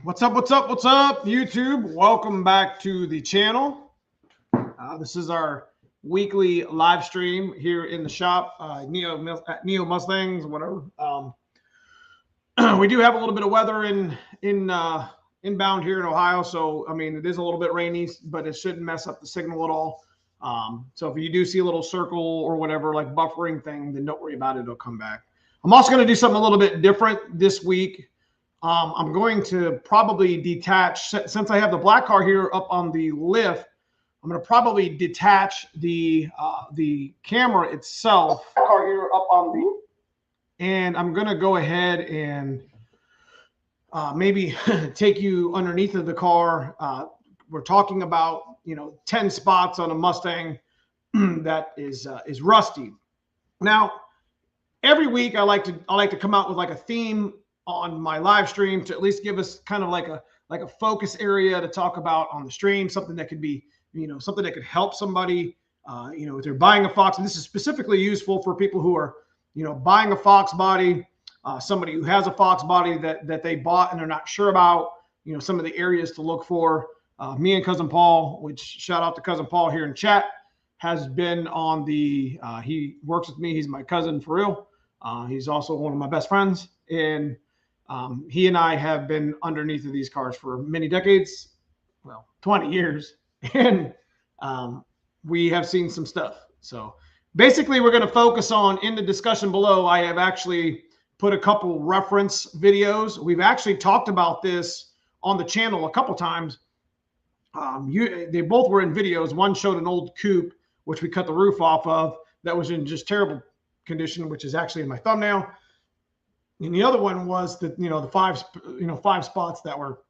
What's up, YouTube? Welcome back to the channel. This is our weekly live stream here in the shop, Neo Mustangs, whatever. We do have a little bit of weather inbound here in Ohio, so I mean it is a little bit rainy, but it shouldn't mess up the signal at all. So if you do see a little circle or whatever, like buffering thing, then don't worry about it. It'll come back. I'm also going to do something a little bit different this week. I'm going to probably detach, since I have the black car here up on the lift, I'm going to probably detach the camera itself. Car here up on the, and I'm going to go ahead and maybe take you underneath of the car. We're talking about 10 spots on a Mustang that is rusty. Now, every week I like to come out with like a theme on my live stream to at least give us kind of like a focus area to talk about on the stream, something that could be, something that could help somebody, if they're buying a Fox. And this is specifically useful for people who are, buying a Foxbody, somebody who has a Foxbody that they bought and they're not sure about, some of the areas to look for. Me and Cousin Paul, which shout out to Cousin Paul here in chat, has been on the, he works with me. He's my cousin for real. He's also one of my best friends. And he and I have been underneath of these cars for many decades, well, 20 years, and we have seen some stuff. So basically, we're going to focus on, in the discussion below, I have actually put a couple reference videos. We've actually talked about this on the channel a couple times. They both were in videos. One showed an old coupe, which we cut the roof off of, that was in just terrible condition, which is actually in my thumbnail. And the other one was the five spots that were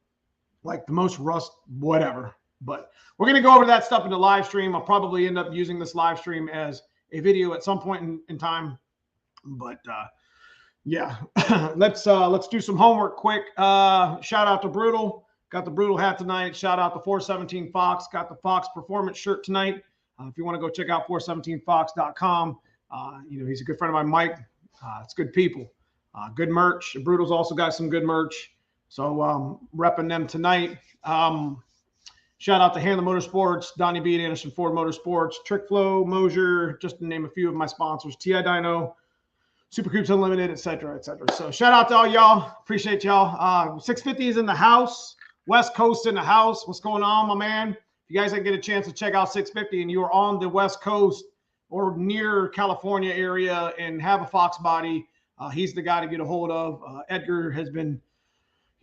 like the most rust, whatever. But we're going to go over that stuff in the live stream. I'll probably end up using this live stream as a video at some point in time. But yeah, let's do some homework quick. Shout out to Brutal. Got the Brutal hat tonight. Shout out to 417 Fox. Got the Fox Performance shirt tonight. If you want to go check out 417fox.com, he's a good friend of mine, Mike. It's good people. Good merch. Brutal's also got some good merch. So repping them tonight. Shout out to Handler Motorsports, Donnie B at Anderson Ford Motorsports, Trick Flow, Mosier, just to name a few of my sponsors, TI Dyno, Super Coops Unlimited, etc., etc. So shout out to all y'all. Appreciate y'all. 650 is in the house. West Coast in the house. What's going on, my man? If you guys didn't get a chance to check out 650 and you are on the West Coast or near California area and have a Foxbody, he's the guy to get a hold of. Edgar has been,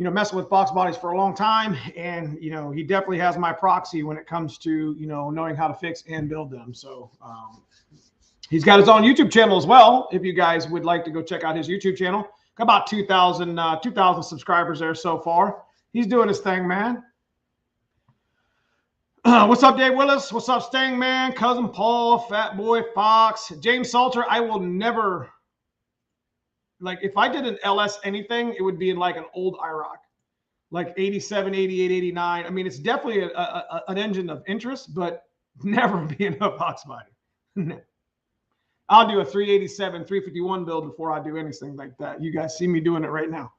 messing with Foxbodies for a long time, and he definitely has my proxy when it comes to knowing how to fix and build them. So he's got his own YouTube channel as well. If you guys would like to go check out his YouTube channel, got about 2,000 subscribers there so far. He's doing his thing, man. What's up, Dave Willis? What's up, Stang Man? Cousin Paul, Fat Boy Fox, James Salter. I will never. Like, if I did an LS anything, it would be in like an old IROC, like 87, 88, 89. I mean, it's definitely an engine of interest, but never be in a Foxbody. I'll do a 387, 351 build before I do anything like that. You guys see me doing it right now.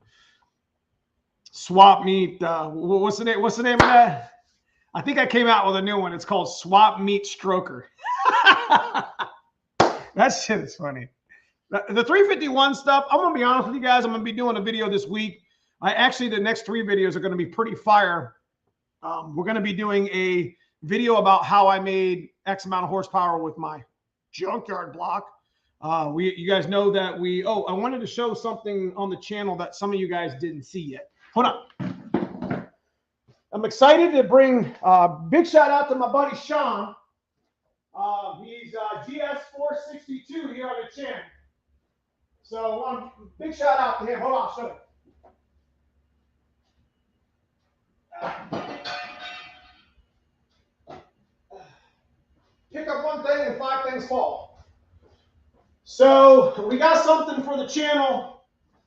Swap Meet. What's the name? What's the name of that? I think I came out with a new one. It's called Swap Meet Stroker. That shit is funny. The 351 stuff, I'm going to be honest with you guys. I'm going to be doing a video this week. The next 3 videos are going to be pretty fire. We're going to be doing a video about how I made X amount of horsepower with my junkyard block. You guys know that I wanted to show something on the channel that some of you guys didn't see yet. Hold on. I'm excited to bring big shout out to my buddy Sean. He's GS462 here on the channel. So big shout out to him. Hold on, show you. Pick up one thing and 5 things fall. So we got something for the channel.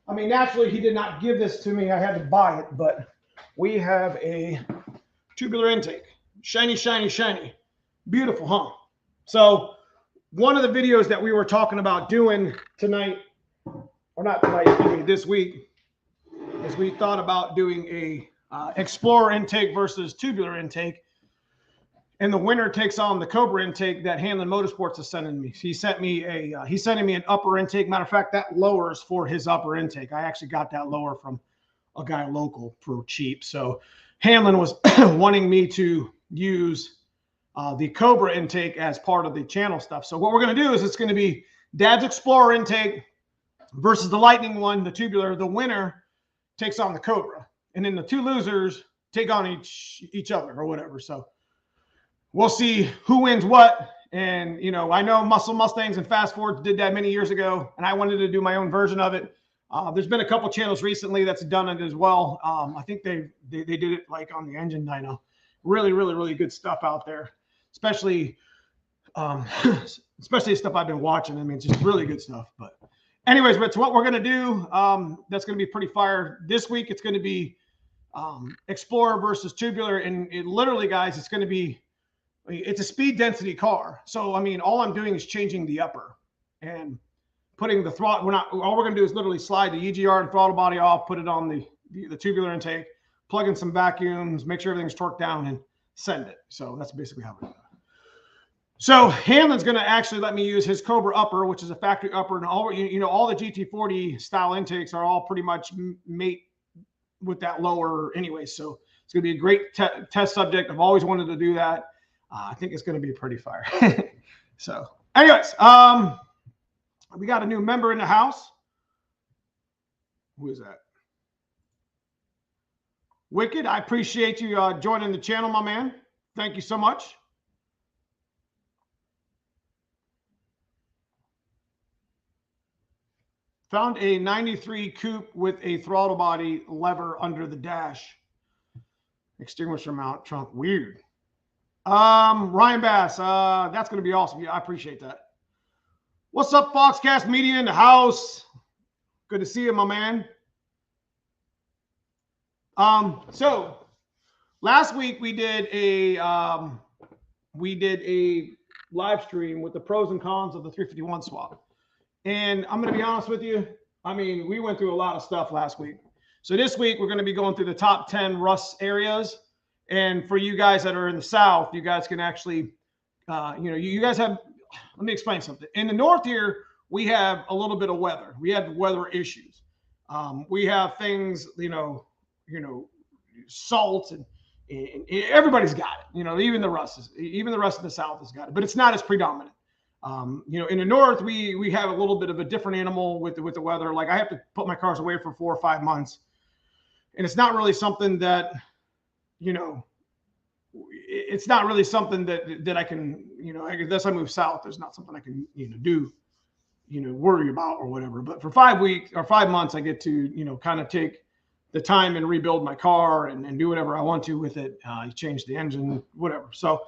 I mean, naturally, he did not give this to me. I had to buy it, but we have a tubular intake. Shiny, shiny, shiny. Beautiful, huh? So one of the videos that we were talking about doing tonight, or not tonight, this week, is we thought about doing a Explorer intake versus tubular intake. And the winner takes on the Cobra intake that Hanlon Motorsports is sending me. He sent me he's sending me an upper intake. Matter of fact, that lowers for his upper intake. I actually got that lower from a guy local for cheap. So Hanlon was wanting me to use the Cobra intake as part of the channel stuff. So what we're going to do is it's going to be Dad's Explorer intake versus the Lightning one, the tubular. The winner takes on the Cobra. And then the two losers take on each other or whatever. So we'll see who wins what. And, you know, I know Muscle Mustangs and Fast Forwards did that many years ago, and I wanted to do my own version of it. There's been a couple channels recently that's done it as well. I think they did it like on the engine dyno. Really, really, really good stuff out there, especially the stuff I've been watching. I mean, it's just really good stuff. But anyways, but what we're going to do, that's going to be pretty fire. This week, it's going to be Explorer versus tubular. And it literally, guys, it's a speed density car. So, I mean, all I'm doing is changing the upper and putting the throttle. All we're going to do is literally slide the EGR and throttle body off, put it on the tubular intake, plug in some vacuums, make sure everything's torqued down, and send it. So that's basically how we're doing it. So Hanlon's going to actually let me use his Cobra upper, which is a factory upper, and all the GT40 style intakes are all pretty much mate with that lower anyway. So it's going to be a great test subject. I've always wanted to do that. I think it's going to be pretty fire. So anyways, we got a new member in the house. Who is that? Wicked. I appreciate you joining the channel, my man. Thank you so much. Found a 93 coupe with a throttle body lever under the dash. Extinguisher mount trunk. Weird. Ryan Bass, that's going to be awesome. Yeah, I appreciate that. What's up, Foxcast Media in the house? Good to see you, my man. So last week we did a live stream with the pros and cons of the 351 swap. And I'm going to be honest with you. I mean, we went through a lot of stuff last week. So this week we're going to be going through the top 10 rust areas. And for you guys that are in the South, you guys can actually, you guys have, let me explain something. In the North here, we have a little bit of weather. We have weather issues. We have things, salt and everybody's got it. Even the rest of the South has got it, but it's not as predominant. In the North, we have a little bit of a different animal with the weather. Like I have to put my cars away for 4 or 5 months, and it's not really something that, it's not really something that I can, unless I move south, there's not something I can, worry about or whatever. But for 5 weeks or 5 months, I get to, kind of take the time and rebuild my car and do whatever I want to with it. Change the engine, whatever. So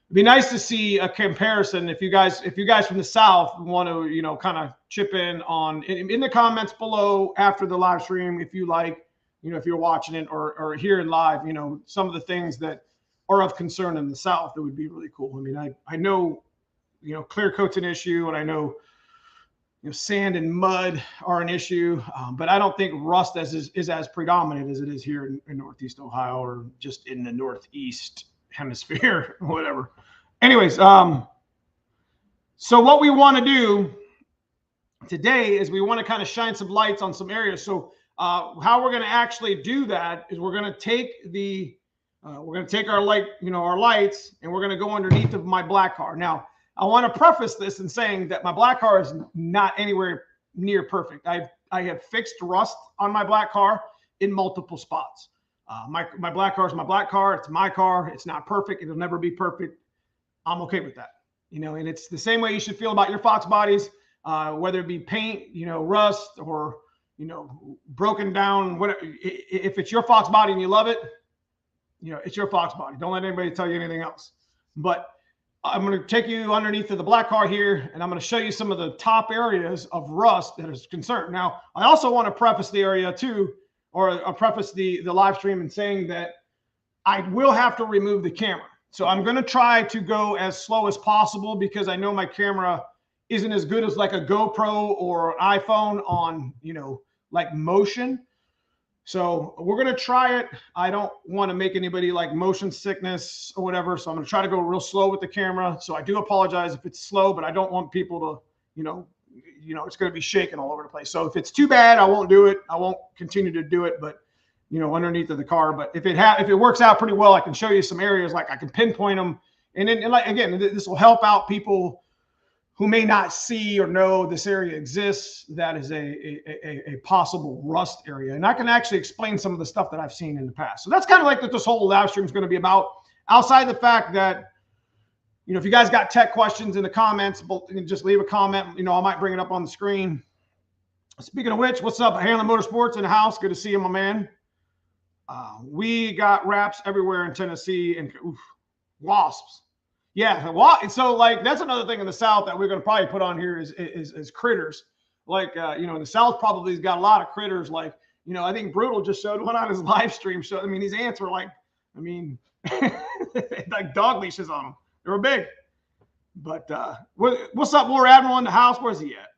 it'd be nice to see a comparison. If you guys from the South want to, kind of chip in in the comments below after the live stream, if you like, if you're watching it or here in live, some of the things that are of concern in the South, it would be really cool. I mean, I know, clear coat's an issue, and I know, sand and mud are an issue, but I don't think rust is as predominant as it is here in Northeast Ohio or just in the Northeast hemisphere, whatever. Anyways, so what we want to do today is we want to kind of shine some lights on some areas. So how we're going to actually do that is we're going to take our lights, and we're going to go underneath of my black car. Now, I want to preface this in saying that my black car is not anywhere near perfect. I have fixed rust on my black car in multiple spots. My black car is my black car. It's my car. It's not perfect. It'll never be perfect. I'm okay with that. And it's the same way you should feel about your Fox bodies, whether it be paint, rust, or broken down, whatever. If it's your Fox body and you love it, it's your Fox body. Don't let anybody tell you anything else. But I'm going to take you underneath of the black car here, and I'm going to show you some of the top areas of rust that is concerned. Now, I also want to preface the area too, or preface the live stream in saying that I will have to remove the camera. So I'm going to try to go as slow as possible because I know my camera isn't as good as like a GoPro or an iPhone on, like motion. So we're going to try it. I don't want to make anybody like motion sickness or whatever. So I'm going to try to go real slow with the camera. So I do apologize if it's slow, but I don't want people to, it's going to be shaking all over the place. So if it's too bad, I won't do it. I won't continue to do it, but underneath of the car. But if it works out pretty well, I can show you some areas, like I can pinpoint them. And then, like, again, this will help out people who may not see or know this area exists. That is a possible rust area. And I can actually explain some of the stuff that I've seen in the past. So that's kind of like what this whole live stream is going to be about. Outside the fact that, if you guys got tech questions in the comments, just leave a comment. I might bring it up on the screen. Speaking of which, what's up, Hanlon Motorsports in the house? Good to see you, my man. We got wraps everywhere in Tennessee, and wasps. Yeah, so like that's another thing in the South that we're going to probably put on here is critters. Like in the South probably has got a lot of critters. Like I think Brutal just showed one on his live stream. So these ants were like, like dog leashes on them. They were big. But what's up, War Admiral in the house? Where's he at?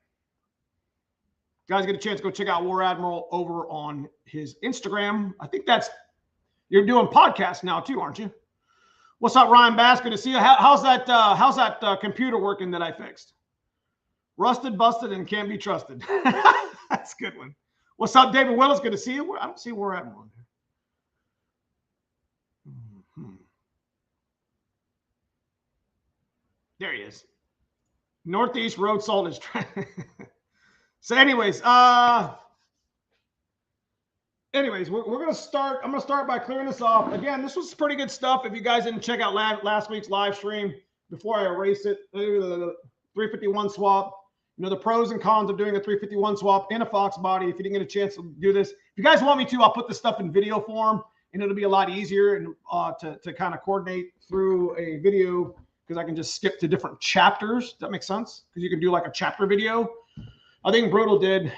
Guys, get a chance to go check out War Admiral over on his Instagram. I think you're doing podcasts now too, aren't you? What's up, Ryan Bass? Good to see you. How's that computer working that I fixed? Rusted, busted, and can't be trusted. That's a good one. What's up, David Willis? Good to see you. I don't see War Admiral on there. There he is. Northeast road salt is trying. So anyways, we're going to start. I'm going to start by clearing this off. Again, this was pretty good stuff. If you guys didn't check out last week's live stream before I erase it, the 351 swap, the pros and cons of doing a 351 swap in a Foxbody. If you didn't get a chance to do this, if you guys want me to, I'll put this stuff in video form, and it'll be a lot easier and to kind of coordinate through a video, because I can just skip to different chapters. Does that make sense? Because you can do like a chapter video. I think Brutal did.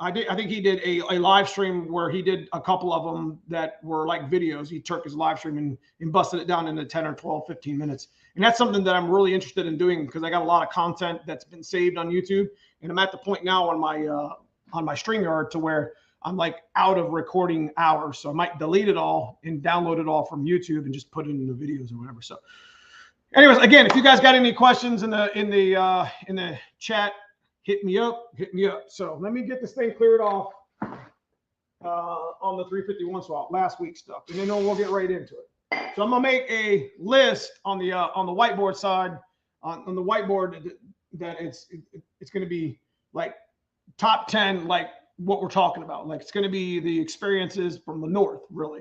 I think he did a live stream where he did a couple of them that were like videos. He took his live stream and busted it down into 10 or 12, 15 minutes. And that's something that I'm really interested in doing, because I got a lot of content that's been saved on YouTube. And I'm at the point now on my StreamYard to where I'm like out of recording hours. So I might delete it all and download it all from YouTube and just put it in the videos or whatever. So anyways, again, if you guys got any questions in the chat, hit me up. So let me get this thing cleared off on the 351 swap, last week's stuff, and then we'll get right into it. So I'm gonna make a list on the whiteboard side, on the whiteboard that it's gonna be like top 10, like what we're talking about. Like it's gonna be the experiences from the north, really.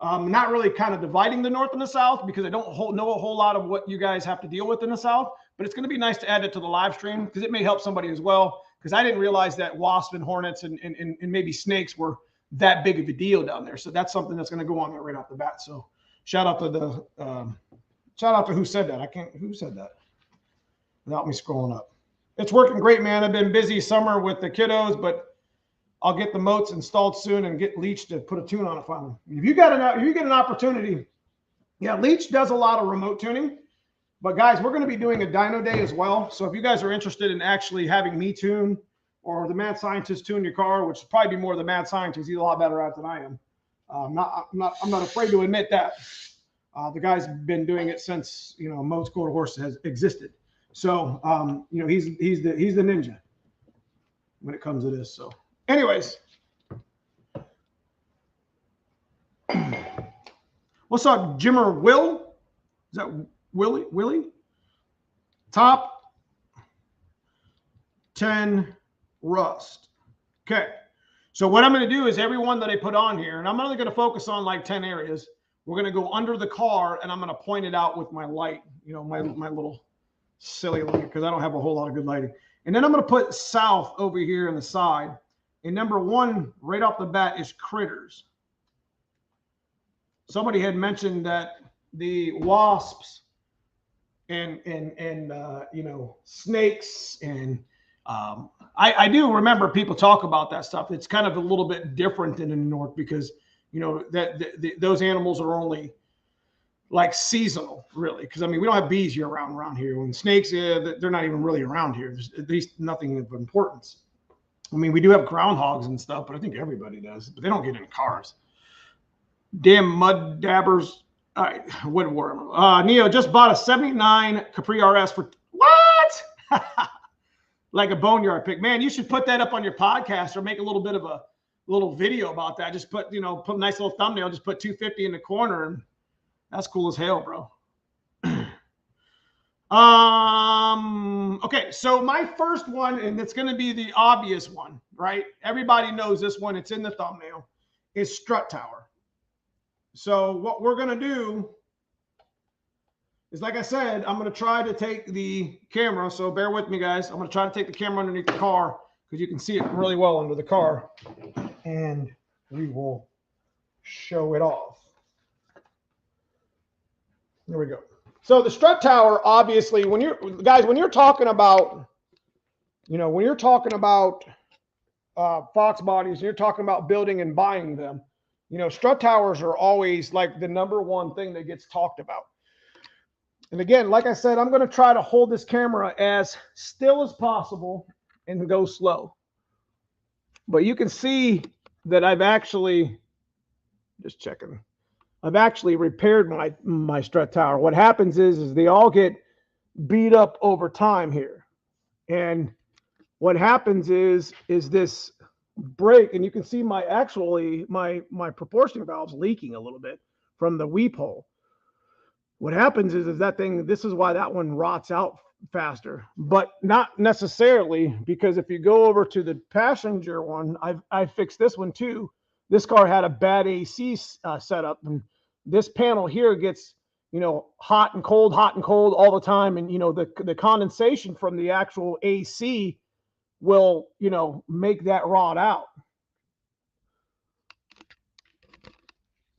Not really kind of dividing the north and the south, because I don't know a whole lot of what you guys have to deal with in the south. But it's going to be nice to add it to the live stream, because it may help somebody as well. Because I didn't realize that wasps and hornets and maybe snakes were that big of a deal down there. So that's something that's going to go on there right off the bat. So shout out to who said that. Who said that? Without me scrolling up. It's working great, man. I've been busy summer with the kiddos, but I'll get the moats installed soon and get Leech to put a tune on it finally. If you get an opportunity, yeah, Leech does a lot of remote tuning. But guys, we're going to be doing a dyno day as well. So if you guys are interested in actually having me tune, or the mad scientist tune your car, which would probably be more the mad scientist, he's a lot better at it than I am. I'm not afraid to admit that. The guy's been doing it since Mo's Quarter Horse has existed. So he's the ninja when it comes to this. So anyways, what's up, Jimmer Will? Is that Willie? Top 10 rust. Okay. So what I'm going to do is every one that I put on here, and I'm only going to focus on like 10 areas. We're going to go under the car, and I'm going to point it out with my light, my little silly light, because I don't have a whole lot of good lighting. And then I'm going to put south over here on the side. And number one, right off the bat, is critters. Somebody had mentioned that the wasps and snakes, and I do remember people talk about that stuff. It's kind of a little bit different in the north, because those animals are only like seasonal, really, because we don't have bees year round around here. When snakes, they're not even really around here. There's at least nothing of importance. I mean, we do have groundhogs and stuff, but I think everybody does. But they don't get in cars. Damn mud dabbers. All right, Woodworm. Neo just bought a 79 Capri RS for what? Like a boneyard pick. Man, you should put that up on your podcast or make a little bit of a little video about that. Just put, put a nice little thumbnail, just put 250 in the corner, and that's cool as hell, bro. Okay, so my first one, and it's going to be the obvious one, right? Everybody knows this one. It's in the thumbnail. Is Strut Tower. So what we're going to do is, like I said, I'm going to try to take the camera. So bear with me, guys. I'm going to try to take the camera underneath the car because you can see it really well under the car, and we will show it off. There we go. So the Strut Tower, obviously, when you're talking about, when you're talking about Foxbodies, you're talking about building and buying them, Strut Towers are always like the #1 thing that gets talked about. And again, like I said, I'm going to try to hold this camera as still as possible and go slow. But you can see that I've actually, just checking, I've actually repaired my Strut Tower. What happens is they all get beat up over time here. And what happens is this break, and you can see my proportioning valve's leaking a little bit from the weep hole. What happens is that thing, this is why that one rots out faster, but not necessarily, because if you go over to the passenger one, I fixed this one too. This car had a bad AC setup, and this panel here gets, hot and cold all the time. And, the condensation from the actual AC will, make that rot out.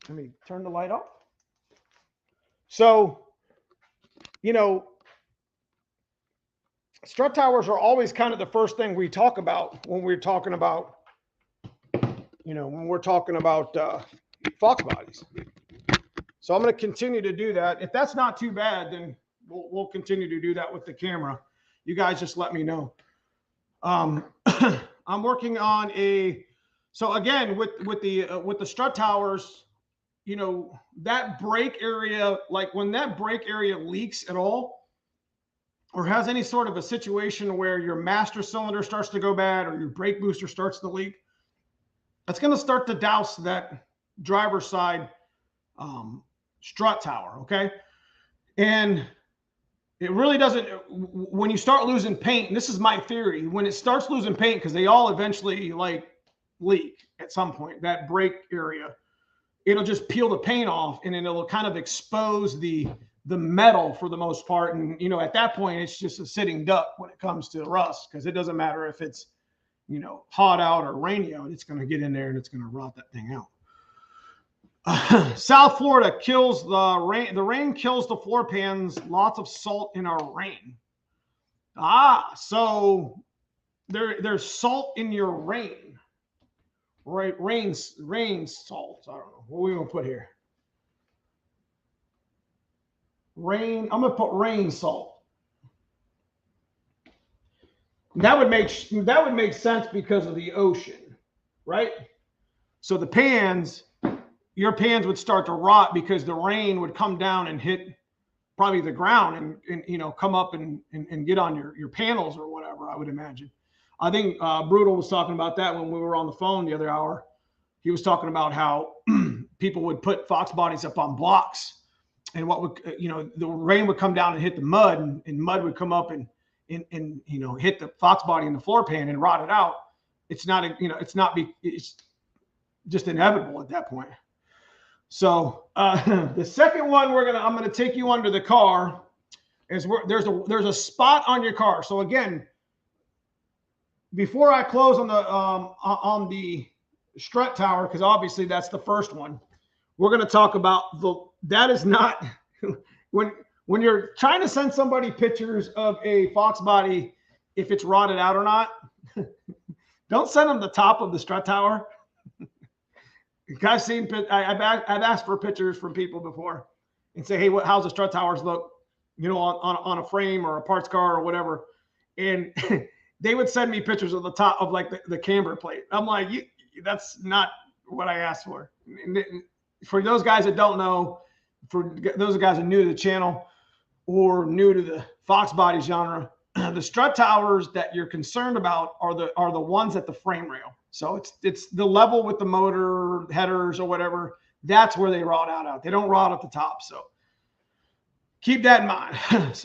Let me turn the light off. So, Strut Towers are always kind of the first thing we talk about when we're talking about, Fox bodies. So I'm going to continue to do that. If that's not too bad, then we'll continue to do that with the camera. You guys just let me know. I'm working on so again, with the Strut Towers, that brake area, like when that brake area leaks at all, or has any sort of a situation where your master cylinder starts to go bad or your brake booster starts to leak, that's going to start to douse that driver's side Strut Tower, okay? And it really doesn't, when you start losing paint, and this is my theory, when it starts losing paint, because they all eventually like leak at some point, that brake area, it'll just peel the paint off, and then it'll kind of expose the metal for the most part. And, at that point, it's just a sitting duck when it comes to rust, because it doesn't matter if it's, hot out or rainy out, it's going to get in there and it's going to rot that thing out. South Florida kills the rain. The rain kills the floor pans. Lots of salt in our rain. So there's salt in your rain, right? Rain salt. I don't know what we gonna put here. Rain. I'm gonna put rain salt. That would make sense because of the ocean, right? So the pans. Your pans would start to rot because the rain would come down and hit probably the ground and come up and get on your panels or whatever, I would imagine. I think Brutal was talking about that when we were on the phone the other hour. He was talking about how people would put Fox bodies up on blocks, and what would, the rain would come down and hit the mud, and mud would come up and hit the Fox body in the floor pan and rot it out. It's just inevitable at that point. So the second one I'm gonna take you under the car is there's a spot on your car. So again, before I close on the Strut Tower, because obviously that's the first one, we're gonna talk about that is not when you're trying to send somebody pictures of a Fox body, if it's rotted out or not, don't send them the top of the Strut Tower. I've asked for pictures from people before and say, hey, how's the Strut Towers look, on a frame or a parts car or whatever. And they would send me pictures of the top of like the camber plate. I'm like, that's not what I asked for. For those guys that don't know, for those guys that are new to the channel or new to the Foxbody genre, the strut towers that you're concerned about are the ones at the frame rail. So it's the level with the motor headers or whatever. That's where they rot out. They don't rot at the top. So keep that in mind.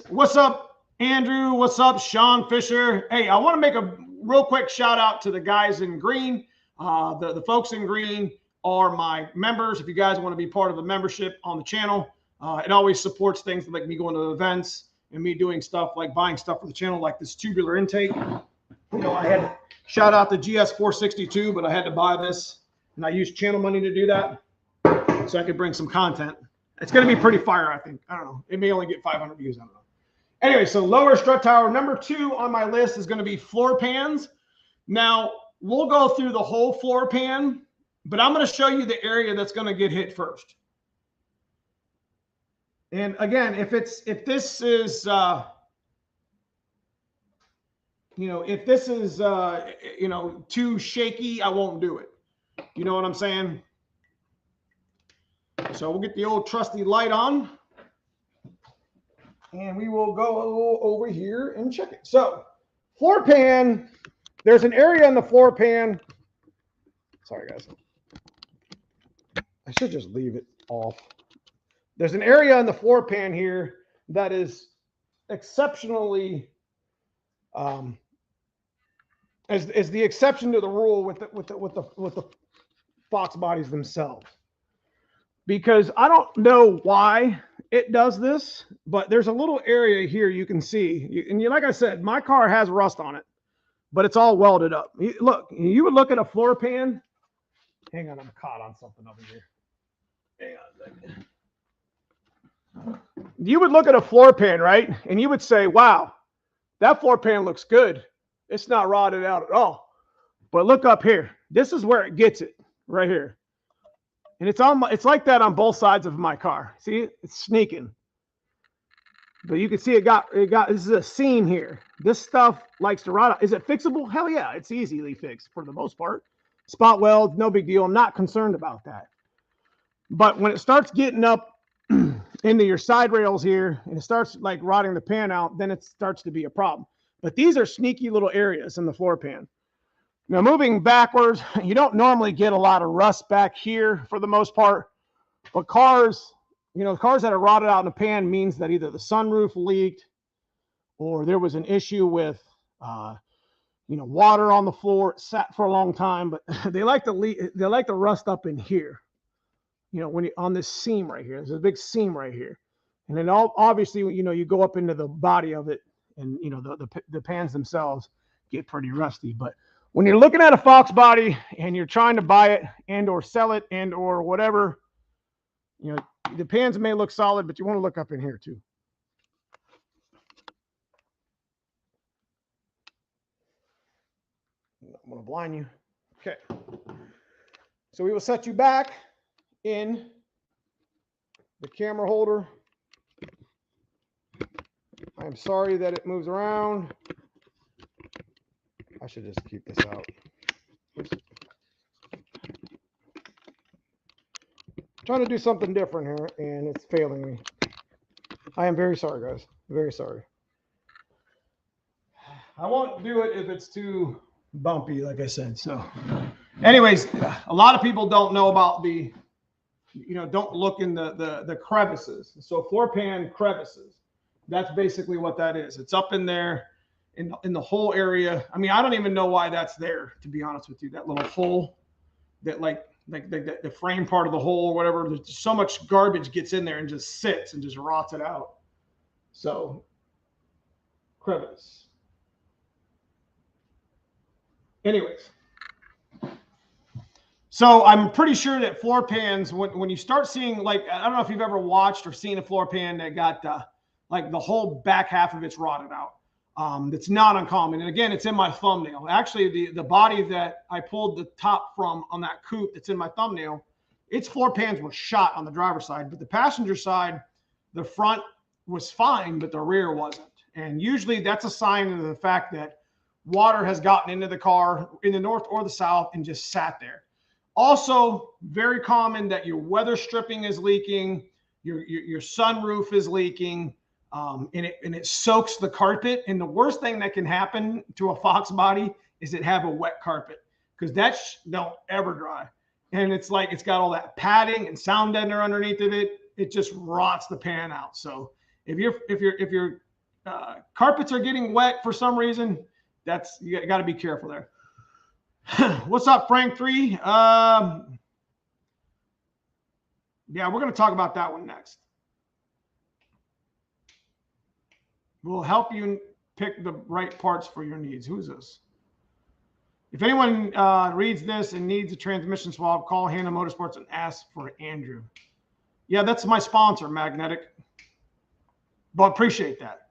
What's up, Andrew? What's up, Sean Fisher? Hey, I want to make a real quick shout out to the guys in green. The folks in green are my members. If you guys want to be part of the membership on the channel, it always supports things like me going to events and me doing stuff like buying stuff for the channel, like this tubular intake. You know, I had to shout out the GS462, but I had to buy this, and I used channel money to do that so I could bring some content. It's going to be pretty fire, I think. I don't know. It may only get 500 views. I don't know. Anyway, so lower strut tower. Number 2 on my list is going to be floor pans. Now, we'll go through the whole floor pan, but I'm going to show you the area that's going to get hit first. And again, if this is, if this is, too shaky, I won't do it. You know what I'm saying? So we'll get the old trusty light on, and we will go over here and check it. So floor pan, there's an area in the floor pan. Sorry, guys. I should just leave it off. There's an area in the floor pan here that is exceptionally, is the exception to the rule with the Fox bodies themselves. Because I don't know why it does this, but there's a little area here you can see, and like I said, my car has rust on it, but it's all welded up. Look, you would look at a floor pan. Hang on, I'm caught on something over here. Hang on a second. You would look at a floor pan, right? And you would say, wow, that floor pan looks good. It's not rotted out at all. But look up here. This is where it gets it, right here. And it's like that on both sides of my car. See, it's sneaking. But you can see it got, this is a seam here. This stuff likes to rot out. Is it fixable? Hell yeah, it's easily fixed for the most part. Spot weld, no big deal. I'm not concerned about that. But when it starts getting up into your side rails here, and it starts like rotting the pan out, then it starts to be a problem. But these are sneaky little areas in the floor pan. Now, moving backwards, you don't normally get a lot of rust back here for the most part. But cars, cars that are rotted out in the pan means that either the sunroof leaked or there was an issue with, water on the floor. It sat for a long time, but they like to rust up in here. When you on this seam right here, there's a big seam right here. And then obviously, you go up into the body of it, and, the pans themselves get pretty rusty. But when you're looking at a Fox body and you're trying to buy it and or sell it and or whatever, the pans may look solid, but you want to look up in here too. I'm going to blind you. Okay. So we will set you back in the camera holder. I'm sorry that it moves around. I should just keep this out. Oops. Trying to do something different here, and it's failing me. I am very sorry, guys. Very sorry. I won't do it if it's too bumpy, like I said. So anyways, a lot of people don't know about the, don't look in the crevices. So floor pan crevices, that's basically what that is. It's up in there in the whole area. I mean, I don't even know why that's there, to be honest with you. That little hole, that like the frame part of the hole or whatever, there's so much garbage gets in there and just sits and just rots it out. So crevice. Anyways, so I'm pretty sure that floor pans, when you start seeing, like, I don't know if you've ever watched or seen a floor pan that got like the whole back half of it's rotted out. That's not uncommon. And again, it's in my thumbnail. Actually, the body that I pulled the top from on that coupe that's in my thumbnail, its floor pans were shot on the driver's side, but the passenger side, the front was fine, but the rear wasn't. And usually that's a sign of the fact that water has gotten into the car in the north or the south and just sat there. Also, very common that your weather stripping is leaking, your sunroof is leaking, and it soaks the carpet. And the worst thing that can happen to a Foxbody is it have a wet carpet, because that don't ever dry. And it's like it's got all that padding and sound deadener underneath of it. It just rots the pan out. So if your carpets are getting wet for some reason, you got to be careful there. What's up, Frank 3? Yeah, we're going to talk about that one next. We'll help you pick the right parts for your needs. Who's this? If anyone reads this and needs a transmission swap, call Hannah Motorsports and ask for Andrew. Yeah, that's my sponsor, Magnetic. But appreciate that.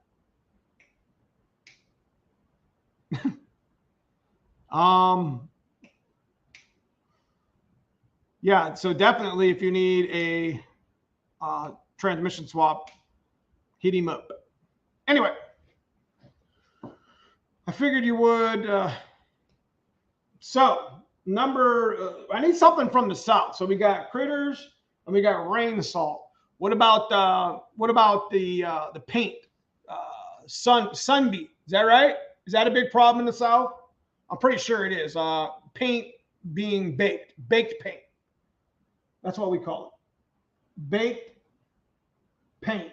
Yeah, so definitely if you need a transmission swap, hit him up. Anyway, I figured you would. So I need something from the south. So we got critters and we got rain salt. What about the paint? Sunbeat. Is that right? Is that a big problem in the south? I'm pretty sure it is. Paint being baked paint. That's what we call it. Baked paint.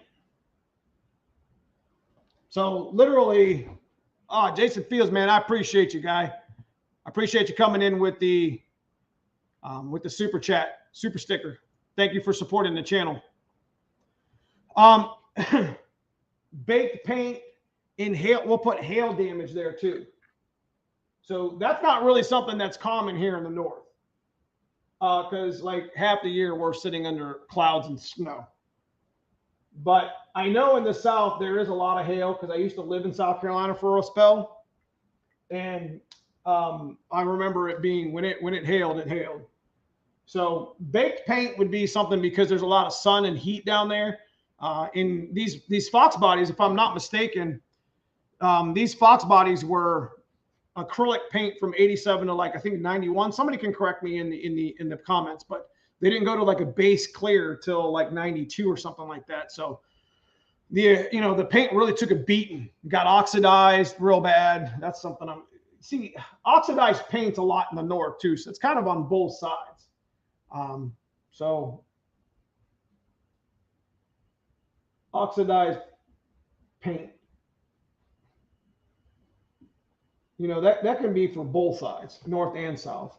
So literally, Jason Fields, man, I appreciate you, guy. I appreciate you coming in with the super chat, super sticker. Thank you for supporting the channel. Baked paint in hail. We'll put hail damage there too. So that's not really something that's common here in the north. Because like half the year we're sitting under clouds and snow. But I know in the south there is a lot of hail, because I used to live in South Carolina for a spell, and I remember it being when it hailed, it hailed. So baked paint would be something, because there's a lot of sun and heat down there. In these Foxbodies, if I'm not mistaken, these Foxbodies were acrylic paint from 87 to like I think 91. Somebody can correct me in the comments, but they didn't go to like a base clear till like 92 or something like that. So the paint really took a beating, got oxidized real bad. That's something see, oxidized paint's a lot in the north too, so it's kind of on both sides. So oxidized paint, that can be for both sides, north and south.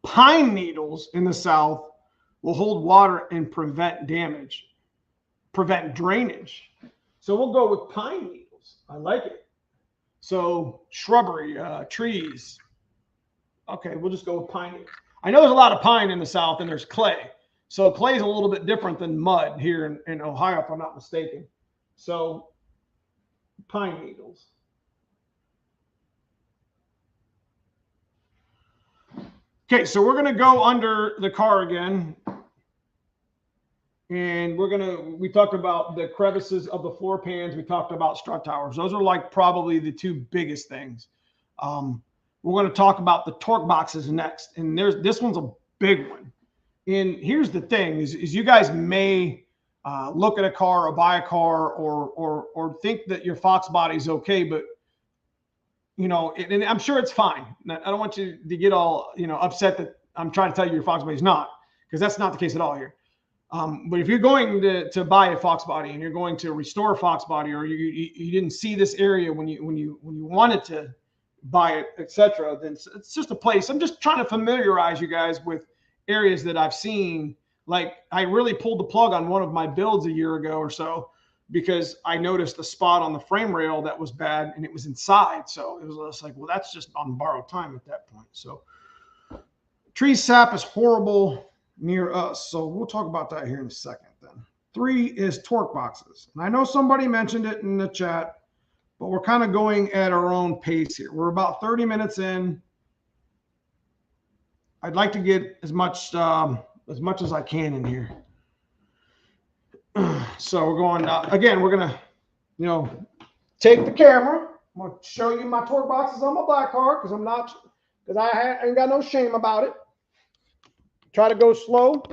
Pine needles in the south will hold water and prevent damage, prevent drainage. So we'll go with pine needles. I like it. So shrubbery, trees. Okay, we'll just go with pine needles. I know there's a lot of pine in the south, and there's clay. So clay is a little bit different than mud here in Ohio, if I'm not mistaken. So pine needles. Okay, so we're going to go under the car again. And we talked about the crevices of the floor pans. We talked about strut towers. Those are like probably the two biggest things. We're going to talk about the torque boxes next. And this one's a big one. And here's the thing is you guys may look at a car or buy a car or think that your Foxbody is okay, but and I'm sure it's fine. I don't want you to get all upset that I'm trying to tell you your Foxbody is not, because that's not the case at all here. But if you're going to buy a Foxbody and you're going to restore a Foxbody, or you didn't see this area when you wanted to buy it, etc., then it's just a place. I'm just trying to familiarize you guys with areas that I've seen. Like I really pulled the plug on one of my builds a year ago or so, because I noticed the spot on the frame rail that was bad, and it was inside. So it was just like, well, that's just on borrowed time at that point. So tree sap is horrible near us. So we'll talk about that here in a second then. 3 is torque boxes. And I know somebody mentioned it in the chat, but we're kind of going at our own pace here. We're about 30 minutes in. I'd like to get as much as I can in here. So we're going, again, we're going to, you know, take the camera. I'm going to show you my torque boxes on my black car because I ain't got no shame about it. Try to go slow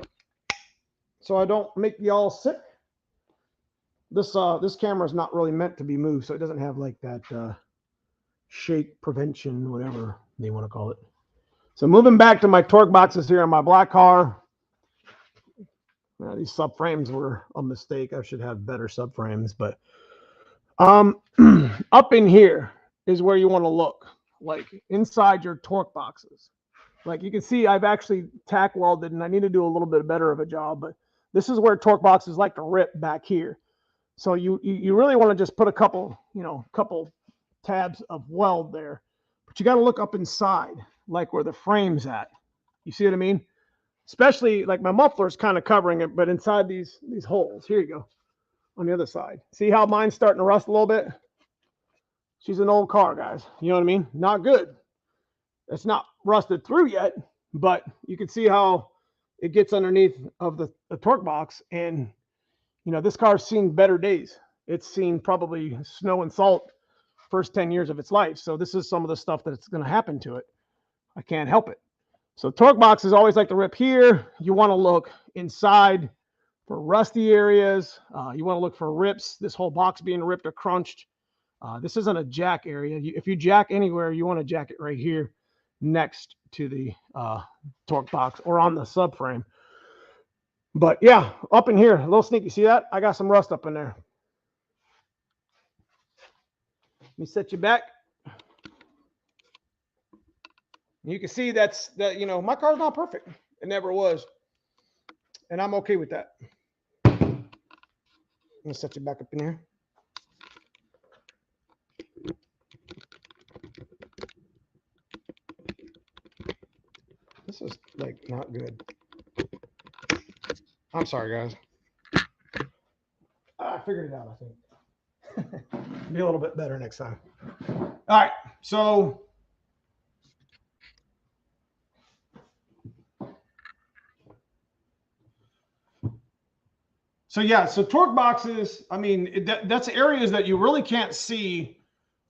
so I don't make y'all sick. This camera is not really meant to be moved, so it doesn't have like that shake prevention, whatever they want to call it. So moving back to my torque boxes here on my black car. These subframes were a mistake. I should have better subframes, but up in here is where you want to look, like inside your torque boxes. Like you can see, I've actually tack welded, and I need to do a little bit better of a job, but this is where torque boxes like to rip back here. So you really want to just put a couple tabs of weld there, but you got to look up inside, like where the frame's at. You see what I mean? Especially like my muffler's kind of covering it, but inside these holes, here you go, on the other side. See how mine's starting to rust a little bit? She's an old car, guys. You know what I mean? Not good. It's not rusted through yet, but you can see how it gets underneath of the torque box. And, you know, this car's seen better days. It's seen probably snow and salt first 10 years of its life. So this is some of the stuff that's going to happen to it. I can't help it. So torque boxes always like to rip here. You want to look inside for rusty areas. You want to look for rips, this whole box being ripped or crunched. This isn't a jack area. If you jack anywhere, you want to jack it right here next to the torque box or on the subframe. But yeah, up in here, a little sneaky. See that? I got some rust up in there. Let me set you back. You can see that, you know, my car's not perfect. It never was. And I'm okay with that. Let me set you back up in here. This is like not good. I'm sorry, guys. I figured it out, I think. Be a little bit better next time. All right, so yeah, so torque boxes, I mean, that's areas that you really can't see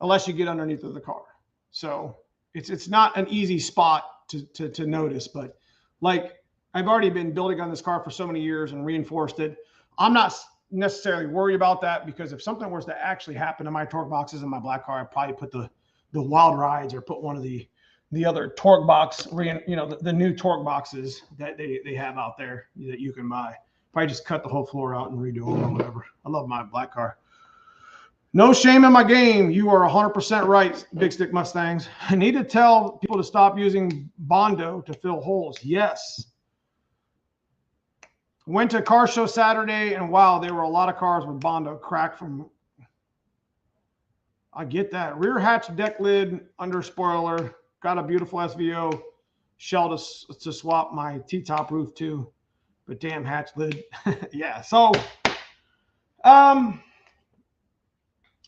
unless you get underneath of the car. So it's not an easy spot to notice, but like I've already been building on this car for so many years and reinforced it. I'm not necessarily worried about that because if something was to actually happen to my torque boxes in my black car, I'd probably put the Wild Rides or put one of the other torque box, you know, the new torque boxes that they have out there that you can buy. Probably just cut the whole floor out and redo them or whatever. I love my black car. No shame in my game. You are 100% right, Big Stick Mustangs. I need to tell people to stop using Bondo to fill holes. Yes. Went to a car show Saturday, and wow, there were a lot of cars with Bondo cracked from. I get that. Rear hatch deck lid, under spoiler. Got a beautiful SVO shell to swap my T-top roof to. But damn hatch lid. Yeah. So,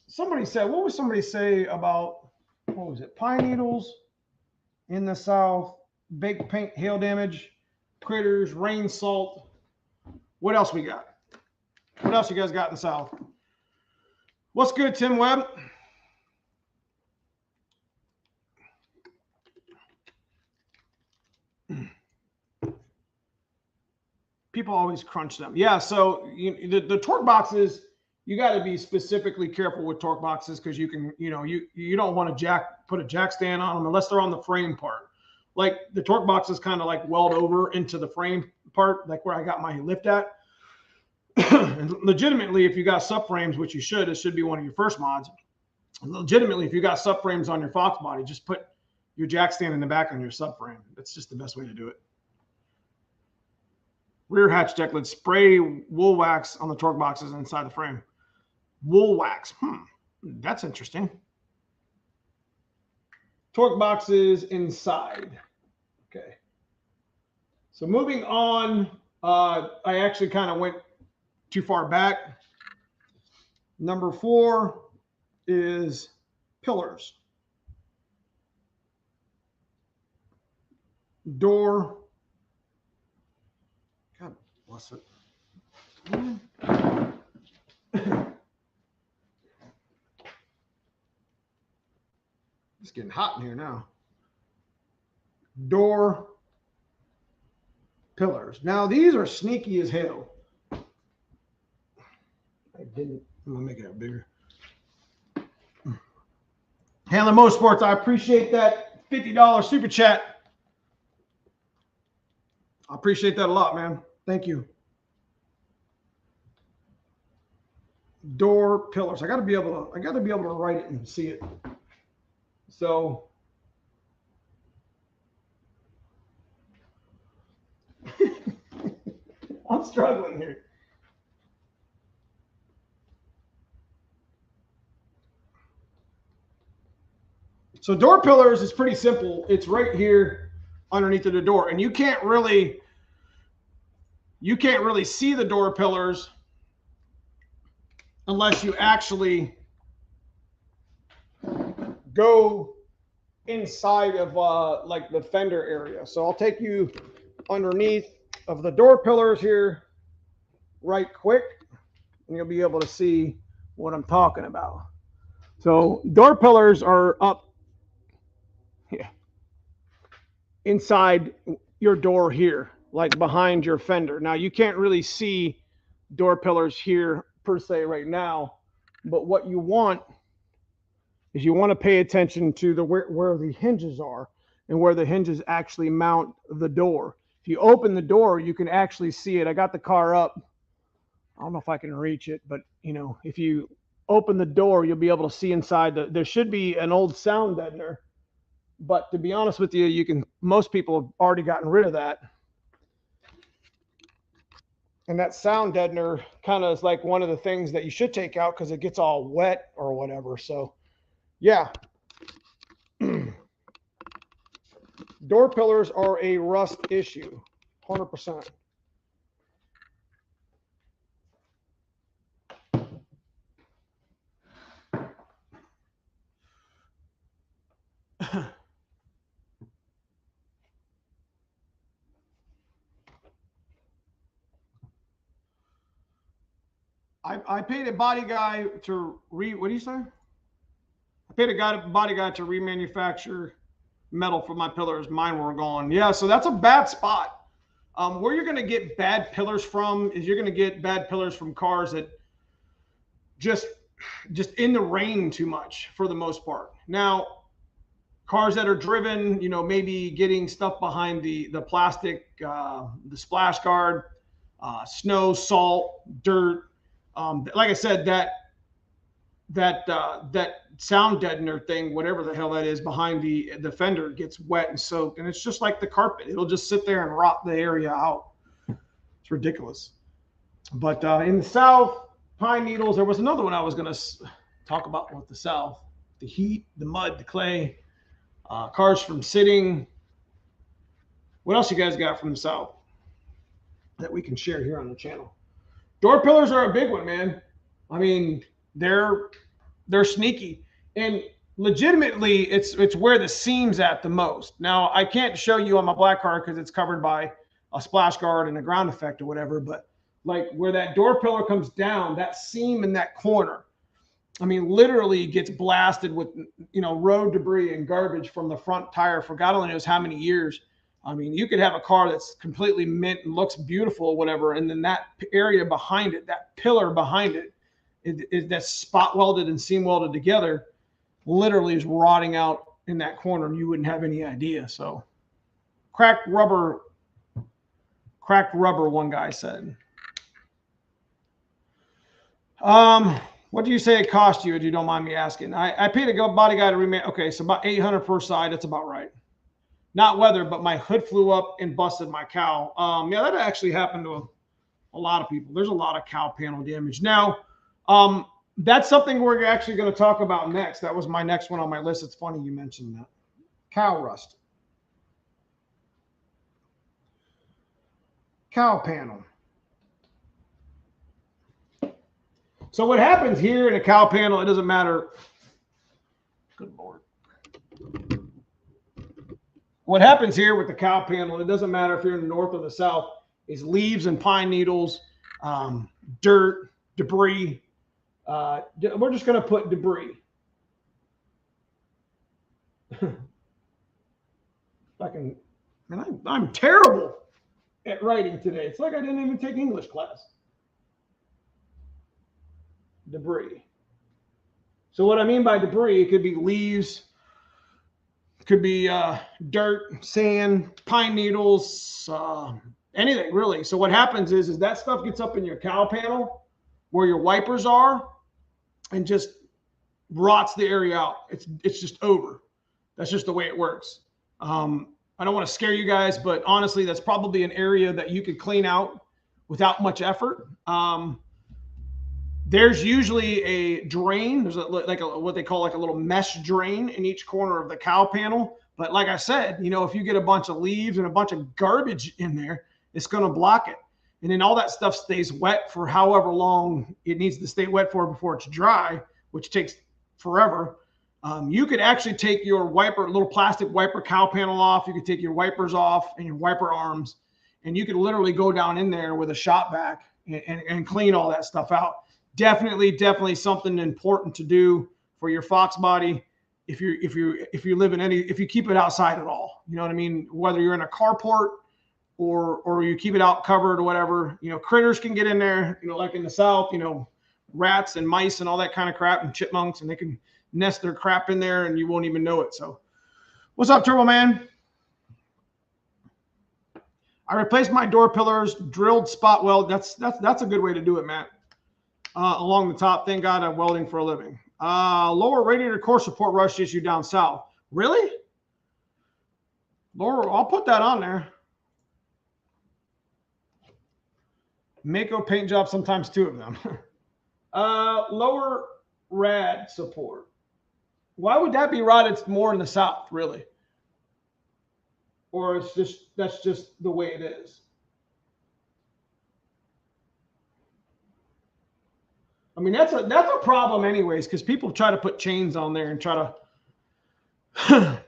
somebody said, what would somebody say about, what was it? Pine needles in the south, baked paint, hail damage, critters, rain, salt. What else we got? What else you guys got in the south? What's good, Tim Webb? People always crunch them. Yeah, so the torque boxes, you got to be specifically careful with torque boxes because you can, you don't want to put a jack stand on them unless they're on the frame part. Like the torque boxes kind of like weld over into the frame part, like where I got my lift at. And legitimately, if you got subframes, which you should, it should be one of your first mods. Legitimately, if you got subframes on your Foxbody, just put your jack stand in the back on your subframe. That's just the best way to do it. Rear hatch deck lid, spray wool wax on the torque boxes inside the frame. Wool wax. That's interesting. Torque boxes inside. Okay. So moving on, I actually kind of went too far back. Number 4 is pillars. Door. God bless it. It's getting hot in here now. Door pillars. Now these are sneaky as hell. I'm gonna make it out bigger. Handler Motorsports, I appreciate that $50 super chat. I appreciate that a lot, man. Thank you. Door pillars. I gotta be able to write it and see it. So I'm struggling here. So door pillars is pretty simple. It's right here underneath of the door, and you can't really see the door pillars unless you actually go inside of like the fender area. So I'll take you underneath of the door pillars here right quick, and you'll be able to see what I'm talking about. So door pillars are up inside your door here, like behind your fender. Now you can't really see door pillars here per se right now, but what you want is you want to pay attention to the where the hinges are and where the hinges actually mount the door. If you open the door, you can actually see it. I got the car up. I don't know if I can reach it, but you know, if you open the door, you'll be able to see inside. There should be an old sound deadener, but to be honest with you, most people have already gotten rid of that. And that sound deadener kind of is like one of the things that you should take out because it gets all wet or whatever. So yeah. Door pillars are a rust issue, 100%. I paid a body guy to what do you say? I paid a body guy to remanufacture metal for my pillars. Mine were gone. Yeah, so that's a bad spot. Where you're going to get bad pillars from is you're going to get bad pillars from cars that just in the rain too much for the most part. Now, cars that are driven, you know, maybe getting stuff behind the plastic, the splash guard, snow, salt, dirt. Like I said, that sound deadener thing, whatever the hell that is behind the fender, gets wet and soaked, and it's just like the carpet. It'll just sit there and rot the area out. It's ridiculous. But in the South, pine needles. There was another one I was going to talk about with the South: the heat, the mud, the clay, cars from sitting. What else you guys got from the South that we can share here on the channel? Door pillars are a big one, man. I mean, they're sneaky, and legitimately it's where the seam's at the most. Now, I can't show you on my black car because it's covered by a splash guard and a ground effect or whatever, but like where that door pillar comes down, that seam in that corner, I mean, literally gets blasted with, you know, road debris and garbage from the front tire for God only knows how many years. I mean, you could have a car that's completely mint and looks beautiful or whatever, and then that area behind it, that pillar behind it, that's spot welded and seam welded together, literally is rotting out in that corner, and you wouldn't have any idea. So cracked rubber, one guy said. What do you say it cost you, if you don't mind me asking? I paid a body guy to reman. Okay, so about $800 per side. That's about right. Not weather, but my hood flew up and busted my cowl. Yeah, that actually happened to a lot of people. There's a lot of cowl panel damage. Now, that's something we're actually going to talk about next. That was my next one on my list. It's funny you mentioned that. Cowl rust. Cowl panel. So what happens here in a cowl panel, it doesn't matter. Good Lord. What happens here with the cowl panel, it doesn't matter if you're in the north or the south, is leaves and pine needles, dirt, debris. We're just going to put debris. Man, I'm terrible at writing today. It's like I didn't even take English class. Debris. So what I mean by debris, it could be leaves, it could be dirt, sand, pine needles, anything really. So what happens is that stuff gets up in your cowl panel where your wipers are and just rots the area out. It's just over. That's just the way it works. I don't want to scare you guys, but honestly, that's probably an area that you could clean out without much effort. There's usually a drain. There's what they call like a little mesh drain in each corner of the cowl panel. But like I said, you know, if you get a bunch of leaves and a bunch of garbage in there, it's going to block it. And then all that stuff stays wet for however long it needs to stay wet for before it's dry, which takes forever. You could actually take your little plastic wiper cowl panel off. You could take your wipers off and your wiper arms, and you could literally go down in there with a shop vac and clean all that stuff out. Definitely something important to do for your Foxbody if you live in if you keep it outside at all. You know what I mean? Whether you're in a carport or you keep it out covered or whatever, you know, critters can get in there, you know, like in the South, you know, rats and mice and all that kind of crap and chipmunks, and they can nest their crap in there and you won't even know it. So what's up, Turbo Man? I replaced my door pillars, drilled spot weld. That's a good way to do it, Matt. Along the top. Thank God I'm welding for a living. Lower radiator core support rush issue down south. Really? Lower, I'll put that on there. Mako paint job, sometimes two of them. Lower rad support. Why would that be rotted more in the south, really? Or that's just the way it is. I mean, that's a problem anyways, because people try to put chains on there and try to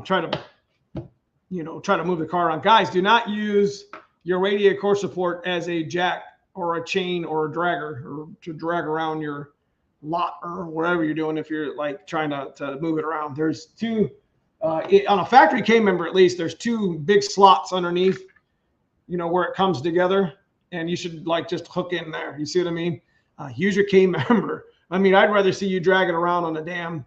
try to move the car around. Guys, do not use your radiator core support as a jack or a chain or a dragger or to drag around your lot or whatever you're doing if you're like trying to move it around. There's two on a factory K member, at least there's two big slots underneath, you know, where it comes together, and you should like just hook in there. You see what I mean? Use your K member. I mean, I'd rather see you drag it around on a damn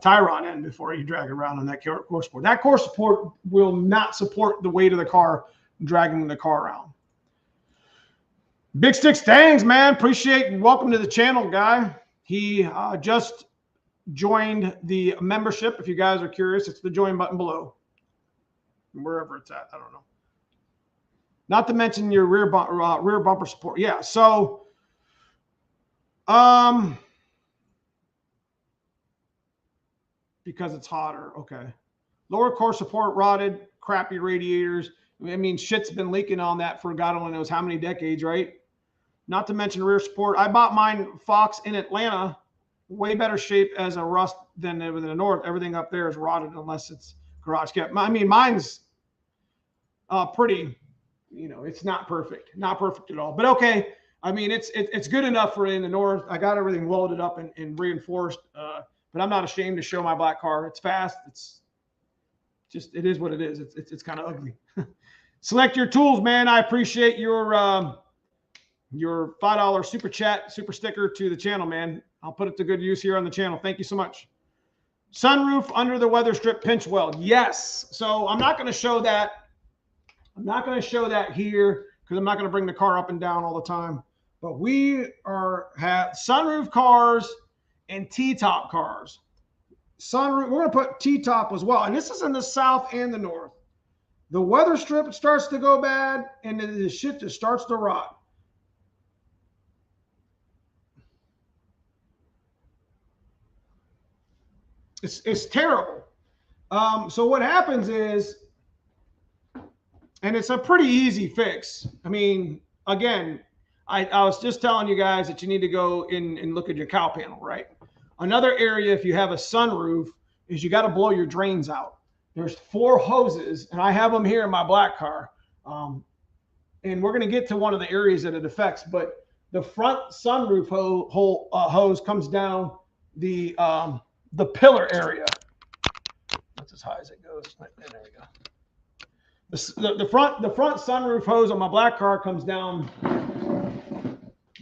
tie rod end before you drag it around on that core support. That core support will not support the weight of the car dragging the car around. Big Stick Stangs, man, appreciate and welcome to the channel, guy. He just joined the membership. If you guys are curious, it's the join button below, wherever it's at. I don't know. Not to mention your rear bumper support. Yeah, so because it's hotter. Okay. Lower core support rotted, crappy radiators. I mean, shit's been leaking on that for God only knows how many decades, right? Not to mention rear support. I bought mine Fox in Atlanta, way better shape as a rust than in the north. Everything up there is rotted unless it's garage kept. I mean, mine's pretty, you know, it's not perfect at all, but okay. I mean, it's good enough for in the north. I got everything welded up and reinforced, but I'm not ashamed to show my black car. It's fast. It's just, it is what it is. It's kind of ugly. Select your tools, man. I appreciate your $5 super chat, super sticker to the channel, man. I'll put it to good use here on the channel. Thank you so much. Sunroof under the weather strip pinch weld. Yes. So I'm not going to show that. I'm not going to show that here because I'm not going to bring the car up and down all the time. But we have sunroof cars and T-top cars. Sunroof, we're going to put T-top as well. And this is in the south and the north. The weather strip starts to go bad and the shit just starts to rot. It's terrible. So what happens is, and it's a pretty easy fix. I mean, again, I was just telling you guys that you need to go in and look at your cowl panel, right? Another area, if you have a sunroof, is you got to blow your drains out. There's 4 hoses, and I have them here in my black car. And we're going to get to one of the areas that it affects, but the front sunroof hose comes down the the pillar area. That's as high as it goes. There we go. The front sunroof hose on my black car comes down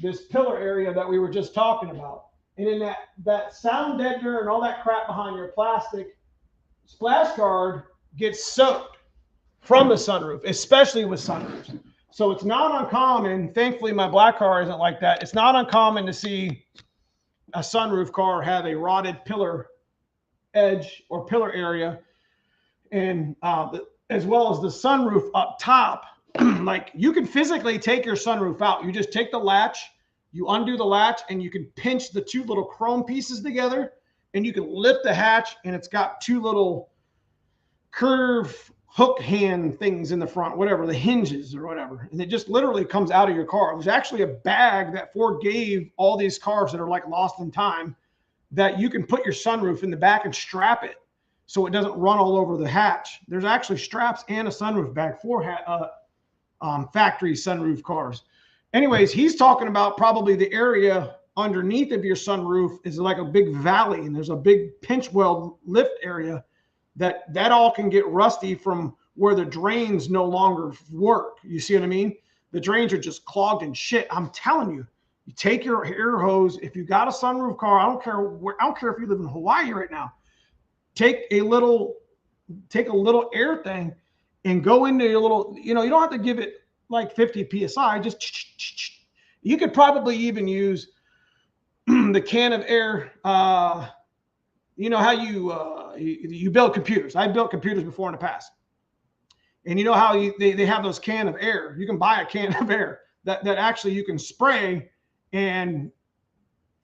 this pillar area that we were just talking about. And in that sound deadener and all that crap behind your plastic splash guard gets soaked from the sunroof, especially with sunroofs. So it's not uncommon. Thankfully, my black car isn't like that. It's not uncommon to see a sunroof car have a rotted pillar edge or pillar area, and as well as the sunroof up top. Like, you can physically take your sunroof out. You just take the latch, you undo the latch, and you can pinch the two little chrome pieces together, and you can lift the hatch, and it's got two little curve hook hand things in the front, whatever, the hinges or whatever. And it just literally comes out of your car. There's actually a bag that Ford gave all these cars that are like lost in time, that you can put your sunroof in the back and strap it so it doesn't run all over the hatch. There's actually straps and a sunroof bag for factory sunroof cars. Anyways, he's talking about probably the area underneath of your sunroof is like a big valley, and there's a big pinch weld lift area that all can get rusty from where the drains no longer work. You see what I mean? The drains are just clogged and shit. I'm telling you, you take your air hose. If you got a sunroof car, I don't care if you live in Hawaii right now. Take a little air thing and go into your little, you don't have to give it like 50 PSI. Just, you could probably even use the can of air. You know how you build computers. I built computers before in the past. And you know how they have those can of air. You can buy a can of air that actually you can spray, and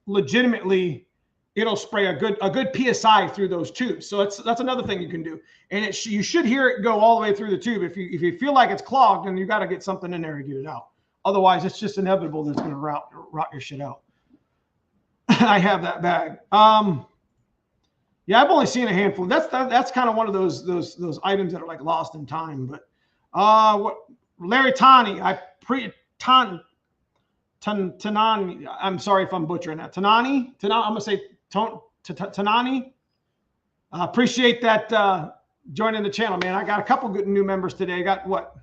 legitimately it'll spray a good PSI through those tubes. So that's another thing you can do. And you should hear it go all the way through the tube. If you feel like it's clogged, then you got to get something in there to get it out. Otherwise, it's just inevitable that it's going to rot your shit out. I have that bag. Yeah, I've only seen a handful. That's kind of one of those items that are like lost in time. But what Larry Tani, Tanani. I'm sorry if I'm butchering that. Tanani. I'm gonna say Tanani. Appreciate that joining the channel, man. I got a couple good new members today. I got what?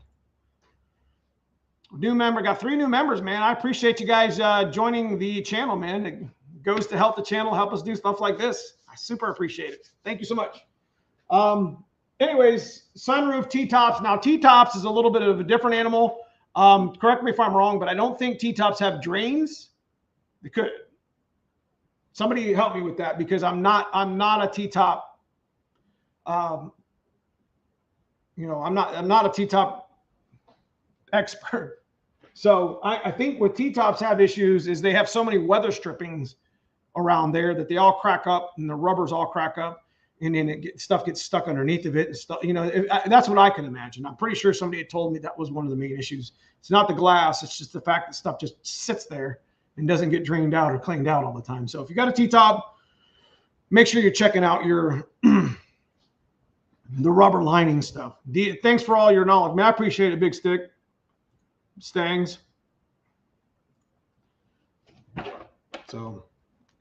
New member. Got 3 new members, man. I appreciate you guys joining the channel, man. It goes to help the channel, help us do stuff like this. I super appreciate it. Thank you so much. Anyways, sunroof T-Tops. Now, T-Tops is a little bit of a different animal. Correct me if I'm wrong, but I don't think T-Tops have drains. They could. Somebody help me with that, because I'm not a T-Top. I'm not a T-Top expert. So I think what T-Tops have issues is they have so many weather strippings around there that they all crack up, and the rubbers all crack up, and then stuff gets stuck underneath of it and stuff. That's what I can imagine. I'm pretty sure somebody had told me that was one of the main issues. It's not the glass. It's just the fact that stuff just sits there and doesn't get drained out or cleaned out all the time. So if you got a T-Top, make sure you're checking out your the rubber lining stuff. Thanks for all your knowledge, man. I appreciate it, Big Stick. Stangs. So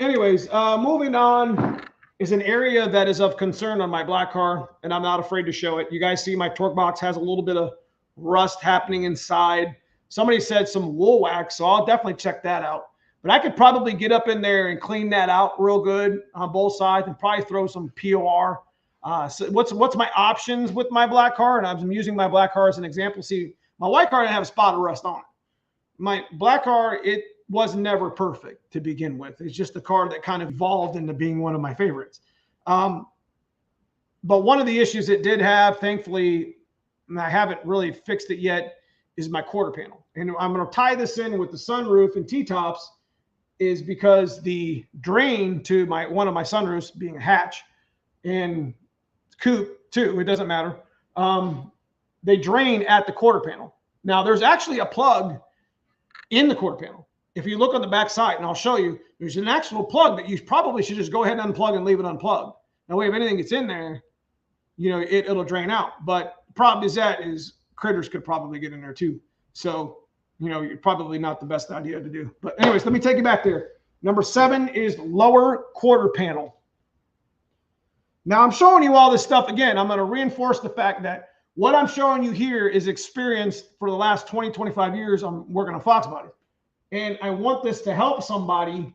anyways, moving on is an area that is of concern on my black car, and I'm not afraid to show it. You guys see my torque box has a little bit of rust happening inside. Somebody said some wool wax, so I'll definitely check that out. But I could probably get up in there and clean that out real good on both sides, and probably throw some POR. So what's my options with my black car? And I'm using my black car as an example. See, my white car didn't have a spot of rust on it. My black car, it was never perfect to begin with. It's just the car that kind of evolved into being one of my favorites. But one of the issues it did have, thankfully, and I haven't really fixed it yet, is my quarter panel. And I'm going to tie this in with the sunroof and T-Tops, is because the drain to one of my sunroofs, being a hatch and coupe too, it doesn't matter, they drain at the quarter panel. Now, there's actually a plug in the quarter panel. If you look on the back side, and I'll show you, there's an actual plug that you probably should just go ahead and unplug and leave it unplugged. That way, if anything gets in there, it'll drain out. But the problem is critters could probably get in there too. So, you're probably not the best idea to do. But anyways, let me take you back there. Number 7 is lower quarter panel. Now I'm showing you all this stuff again. I'm going to reinforce the fact that what I'm showing you here is experience for the last 20, 25 years. I'm working on Foxbody. And I want this to help somebody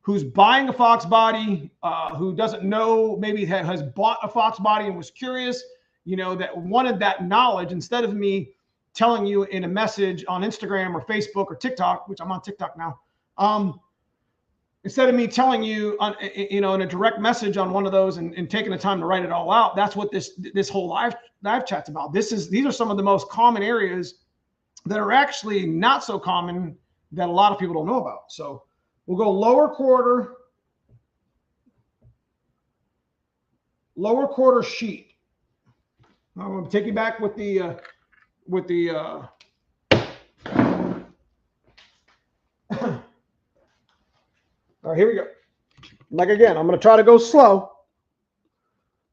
who's buying a Foxbody, who doesn't know, maybe has bought a Foxbody and was curious, you know, that wanted that knowledge instead of me telling you in a message on Instagram or Facebook or TikTok, which I'm on TikTok now. Instead of me telling you, you know, in a direct message on one of those and taking the time to write it all out, that's what this whole live chat's about. These are some of the most common areas that are actually not so common that a lot of people don't know about. So we'll go lower quarter sheet. I'm going to take you back with the all right, here we go. Like again, I'm going to try to go slow.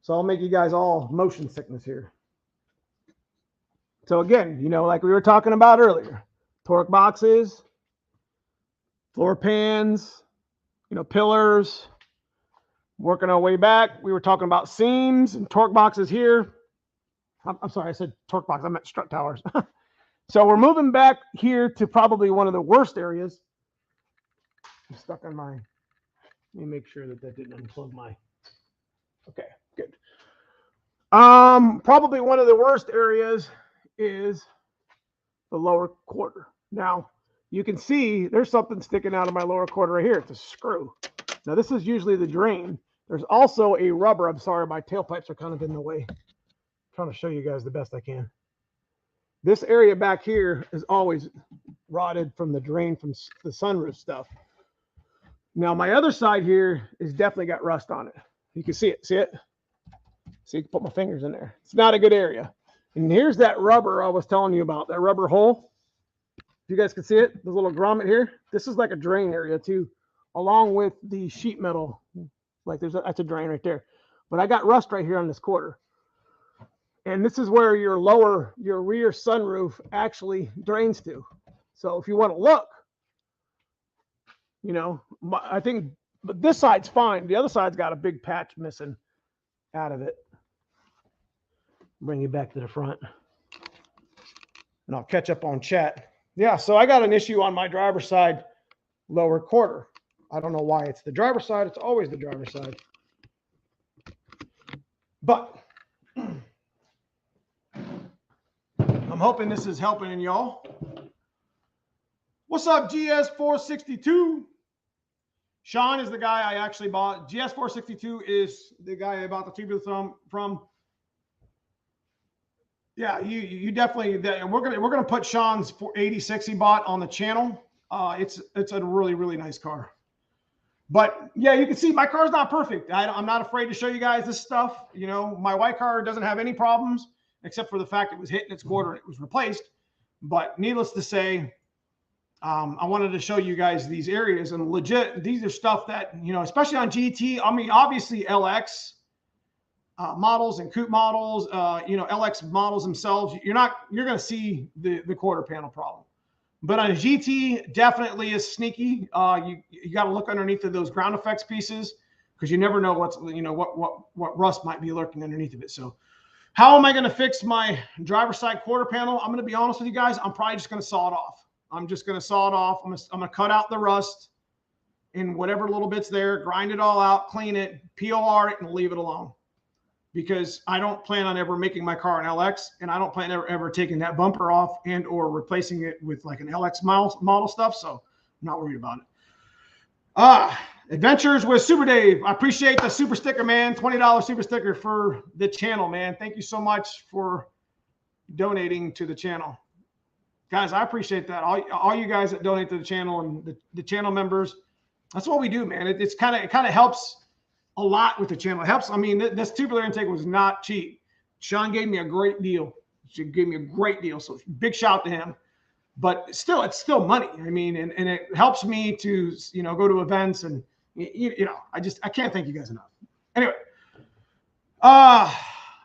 So I'll make you guys all motion sickness here. So again, you know, like we were talking about earlier, torque boxes, floor pans, you know, pillars, working our way back. We were talking about seams and torque boxes here. I'm sorry, I said torque box. I meant strut towers. So we're moving back here to probably one of the worst areas. I'm stuck on my, let me make sure that didn't unplug my, okay, good. Probably one of the worst areas is the lower quarter. Now, you can see there's something sticking out of my lower quarter right here. It's a screw. Now, this is usually the drain. There's also a rubber. I'm sorry, my tailpipes are kind of in the way. I'm trying to show you guys the best I can. This area back here is always rotted from the drain from the sunroof stuff. Now, my other side here is definitely got rust on it. You can see it. See it? See, you can put my fingers in there. It's not a good area. And here's that rubber I was telling you about, that rubber hole. You guys can see it, the little grommet here. This is like a drain area too, along with the sheet metal. Like that's a drain right there. But I got rust right here on this quarter. And this is where your rear sunroof actually drains to. So if you want to look, you know, I think, but this side's fine. The other side's got a big patch missing out of it. Bring you back to the front. And I'll catch up on chat. Yeah, so I got an issue on my driver's side lower quarter. I don't know why it's the driver's side. It's always the driver's side. But I'm hoping this is helping y'all. What's up, GS462? Sean is the guy I actually bought. GS462 is the guy I bought the tubular from. Yeah, you definitely. And we're gonna put Sean's 86 he bought on the channel. It's a really nice car. But yeah, you can see my car's not perfect. I'm not afraid to show you guys this stuff. You know, my white car doesn't have any problems except for the fact it was hit in its quarter and it was replaced. But needless to say, I wanted to show you guys these areas, and legit, these are stuff that, you know, especially on GT. I mean, obviously LX models and coupe models, you know, LX models themselves, you're going to see the quarter panel problem. But on a GT, definitely is sneaky. You got to look underneath of those ground effects pieces because you never know what's, you know, what rust might be lurking underneath of it. So how am I going to fix my driver's side quarter panel? I'm going to be honest with you guys. I'm probably just going to saw it off. I'm just going to saw it off. I'm going to cut out the rust in whatever little bits there, grind it all out, clean it, POR it, and leave it alone. Because I don't plan on ever making my car an LX, and I don't plan on ever taking that bumper off and or replacing it with like an LX model stuff. So I'm not worried about it. Adventures with Super Dave. I appreciate the super sticker, man. $20 super sticker for the channel, man. Thank you so much for donating to the channel. Guys, I appreciate that. All you guys that donate to the channel and the channel members, that's what we do, man. It kind of helps a lot with the channel. It helps. I mean, this tubular intake was not cheap. Sean gave me a great deal. She gave me a great deal. So big shout out to him. But still, it's still money. I mean, and it helps me to, you know, go to events and, you know, I can't thank you guys enough. Anyway,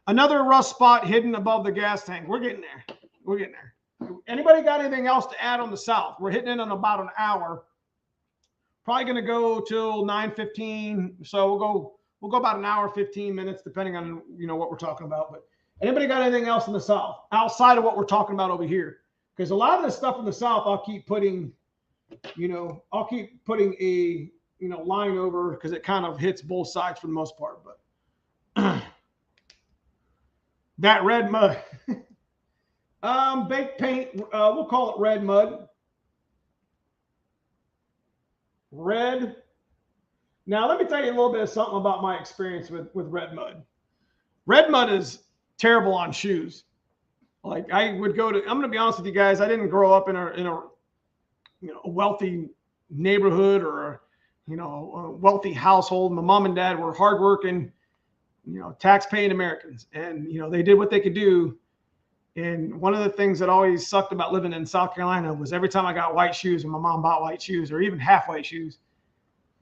another rust spot hidden above the gas tank. We're getting there. We're getting there. Anybody got anything else to add on the south? We're hitting in on about an hour. Probably going to go till 9:15. So we'll go about an hour, 15 minutes, depending on, you know, what we're talking about. But anybody got anything else in the South outside of what we're talking about over here? Because a lot of this stuff in the South, I'll keep putting, you know, a, you know, line over because it kind of hits both sides for the most part. But that red mud, baked paint, we'll call it red mud. Red. Now, let me tell you a little bit of something about my experience with red mud. Red mud is terrible on shoes. Like I would go to, I'm going to be honest with you guys, I didn't grow up in a you know, a wealthy neighborhood or a, you know, a wealthy household. My mom and dad were hardworking, you know, tax-paying Americans, and you know they did what they could do. And one of the things that always sucked about living in South Carolina was every time I got white shoes, and my mom bought white shoes, or even half white shoes,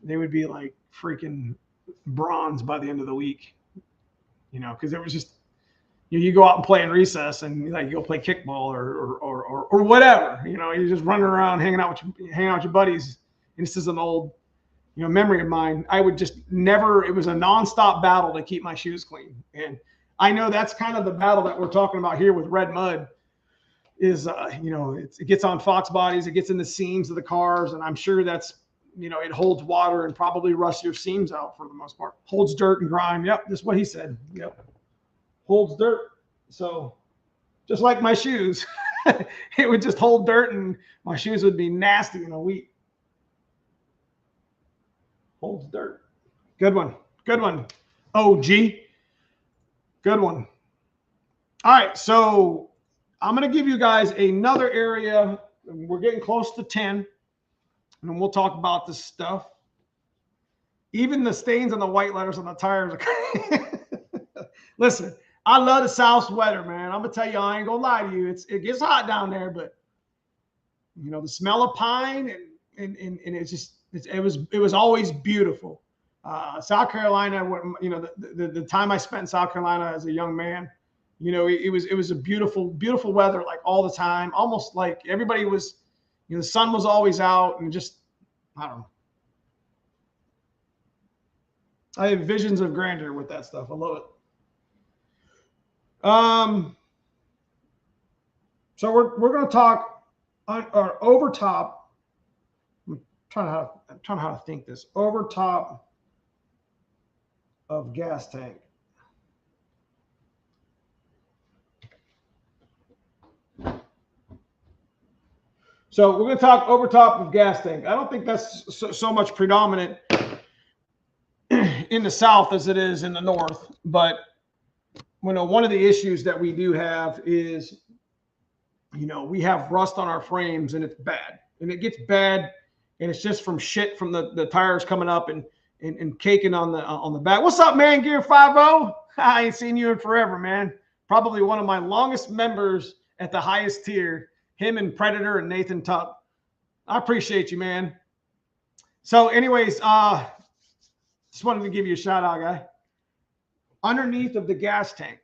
they would be like freaking bronze by the end of the week. You know, because it was just, you go out and play in recess, and like you go play kickball or whatever. You know, you're just running around hanging out with your buddies. And this is an old, you know, memory of mine. I would just never. It was a nonstop battle to keep my shoes clean. And I know that's kind of the battle that we're talking about here with red mud. Is you know, it gets on Fox bodies, it gets in the seams of the cars, and I'm sure that's, you know, it holds water and probably rusts your seams out for the most part. Holds dirt and grime. Yep, that's what he said. Yep. Holds dirt. So just like my shoes, it would just hold dirt and my shoes would be nasty in a week. Holds dirt. Good one. Good one. OG. Good one. All right. So I'm going to give you guys another area. We're getting close to 10. And we'll talk about this stuff. Even the stains on the white letters on the tires. Listen, I love the South's weather, man. I'm gonna tell you, I ain't gonna lie to you. It gets hot down there, but you know, the smell of pine and it's just it was always beautiful. South Carolina, you know, the time I spent in South Carolina as a young man, you know, it was a beautiful weather, like all the time. Almost like everybody was, you know, the sun was always out, and just, I don't know. I have visions of grandeur with that stuff. I love it. So we're going to talk on our over top. I'm trying how to think this over top of gas tank. So we're going to talk over top of gas tank. I don't think that's so much predominant in the South as it is in the North. But, you know, one of the issues that we do have is, you know, we have rust on our frames, and it's bad. And it gets bad, and it's just from shit from the tires coming up and caking on the back. What's up, man? Gear 50? I ain't seen you in forever, man. Probably one of my longest members at the highest tier. Him and Predator and Nathan Tuck. I appreciate you, man. So anyways, just wanted to give you a shout out, guy. Underneath of the gas tank,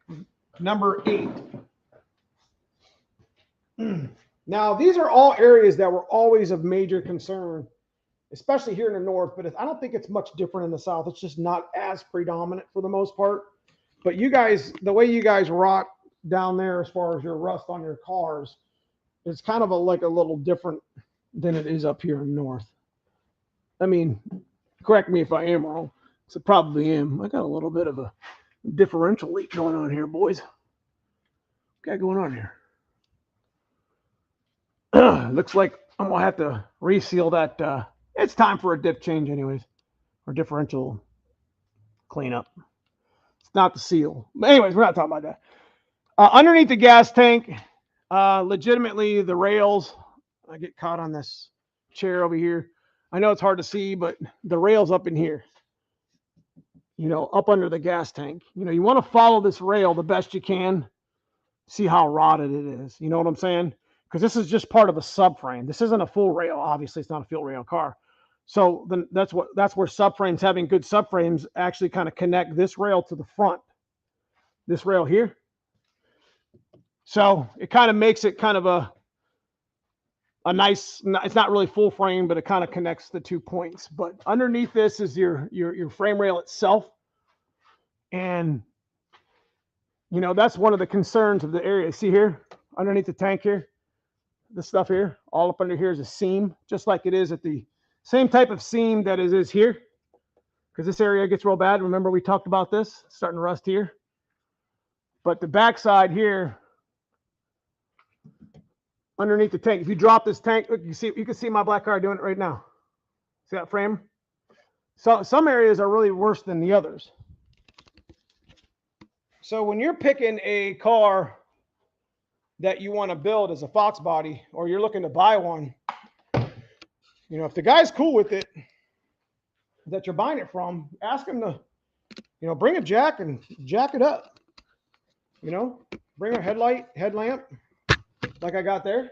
number 8. Now, these are all areas that were always of major concern, especially here in the North, but I don't think it's much different in the South. It's just not as predominant for the most part. But you guys, the way you guys rock down there as far as your rust on your cars, it's kind of like a little different than it is up here in the North. I mean, correct me if I am wrong. So probably am. I got a little bit of a differential leak going on here, boys. What got going on here? Looks like I'm going to have to reseal that. It's time for a dip change anyways, or differential cleanup. It's not the seal. But anyways, we're not talking about that. Underneath the gas tank, legitimately the rails, I get caught on this chair over here. I know it's hard to see, but the rail's up in here, you know, up under the gas tank. You know, you want to follow this rail the best you can, see how rotted it is. You know what I'm saying? Because this is just part of a subframe. This isn't a full rail. Obviously, it's not a full rail car. So then that's where subframes, having good subframes, actually kind of connect this rail to the front. This rail here. So it kind of makes it kind of a nice, it's not really full frame, but it kind of connects the 2 points. But underneath this is your frame rail itself. And, you know, that's one of the concerns of the area. See here, underneath the tank here, this stuff here, all up under here is a seam, just like it is at the same type of seam that it is here. Because this area gets real bad. Remember we talked about this, it's starting to rust here. But the backside here, underneath the tank, if you drop this tank, look, you can see my black car doing it right now. See that frame? So some areas are really worse than the others. So when you're picking a car that you want to build as a Foxbody, or you're looking to buy one, you know, if the guy's cool with it that you're buying it from, ask him to, you know, bring a jack and jack it up. You know, bring a headlamp like I got there.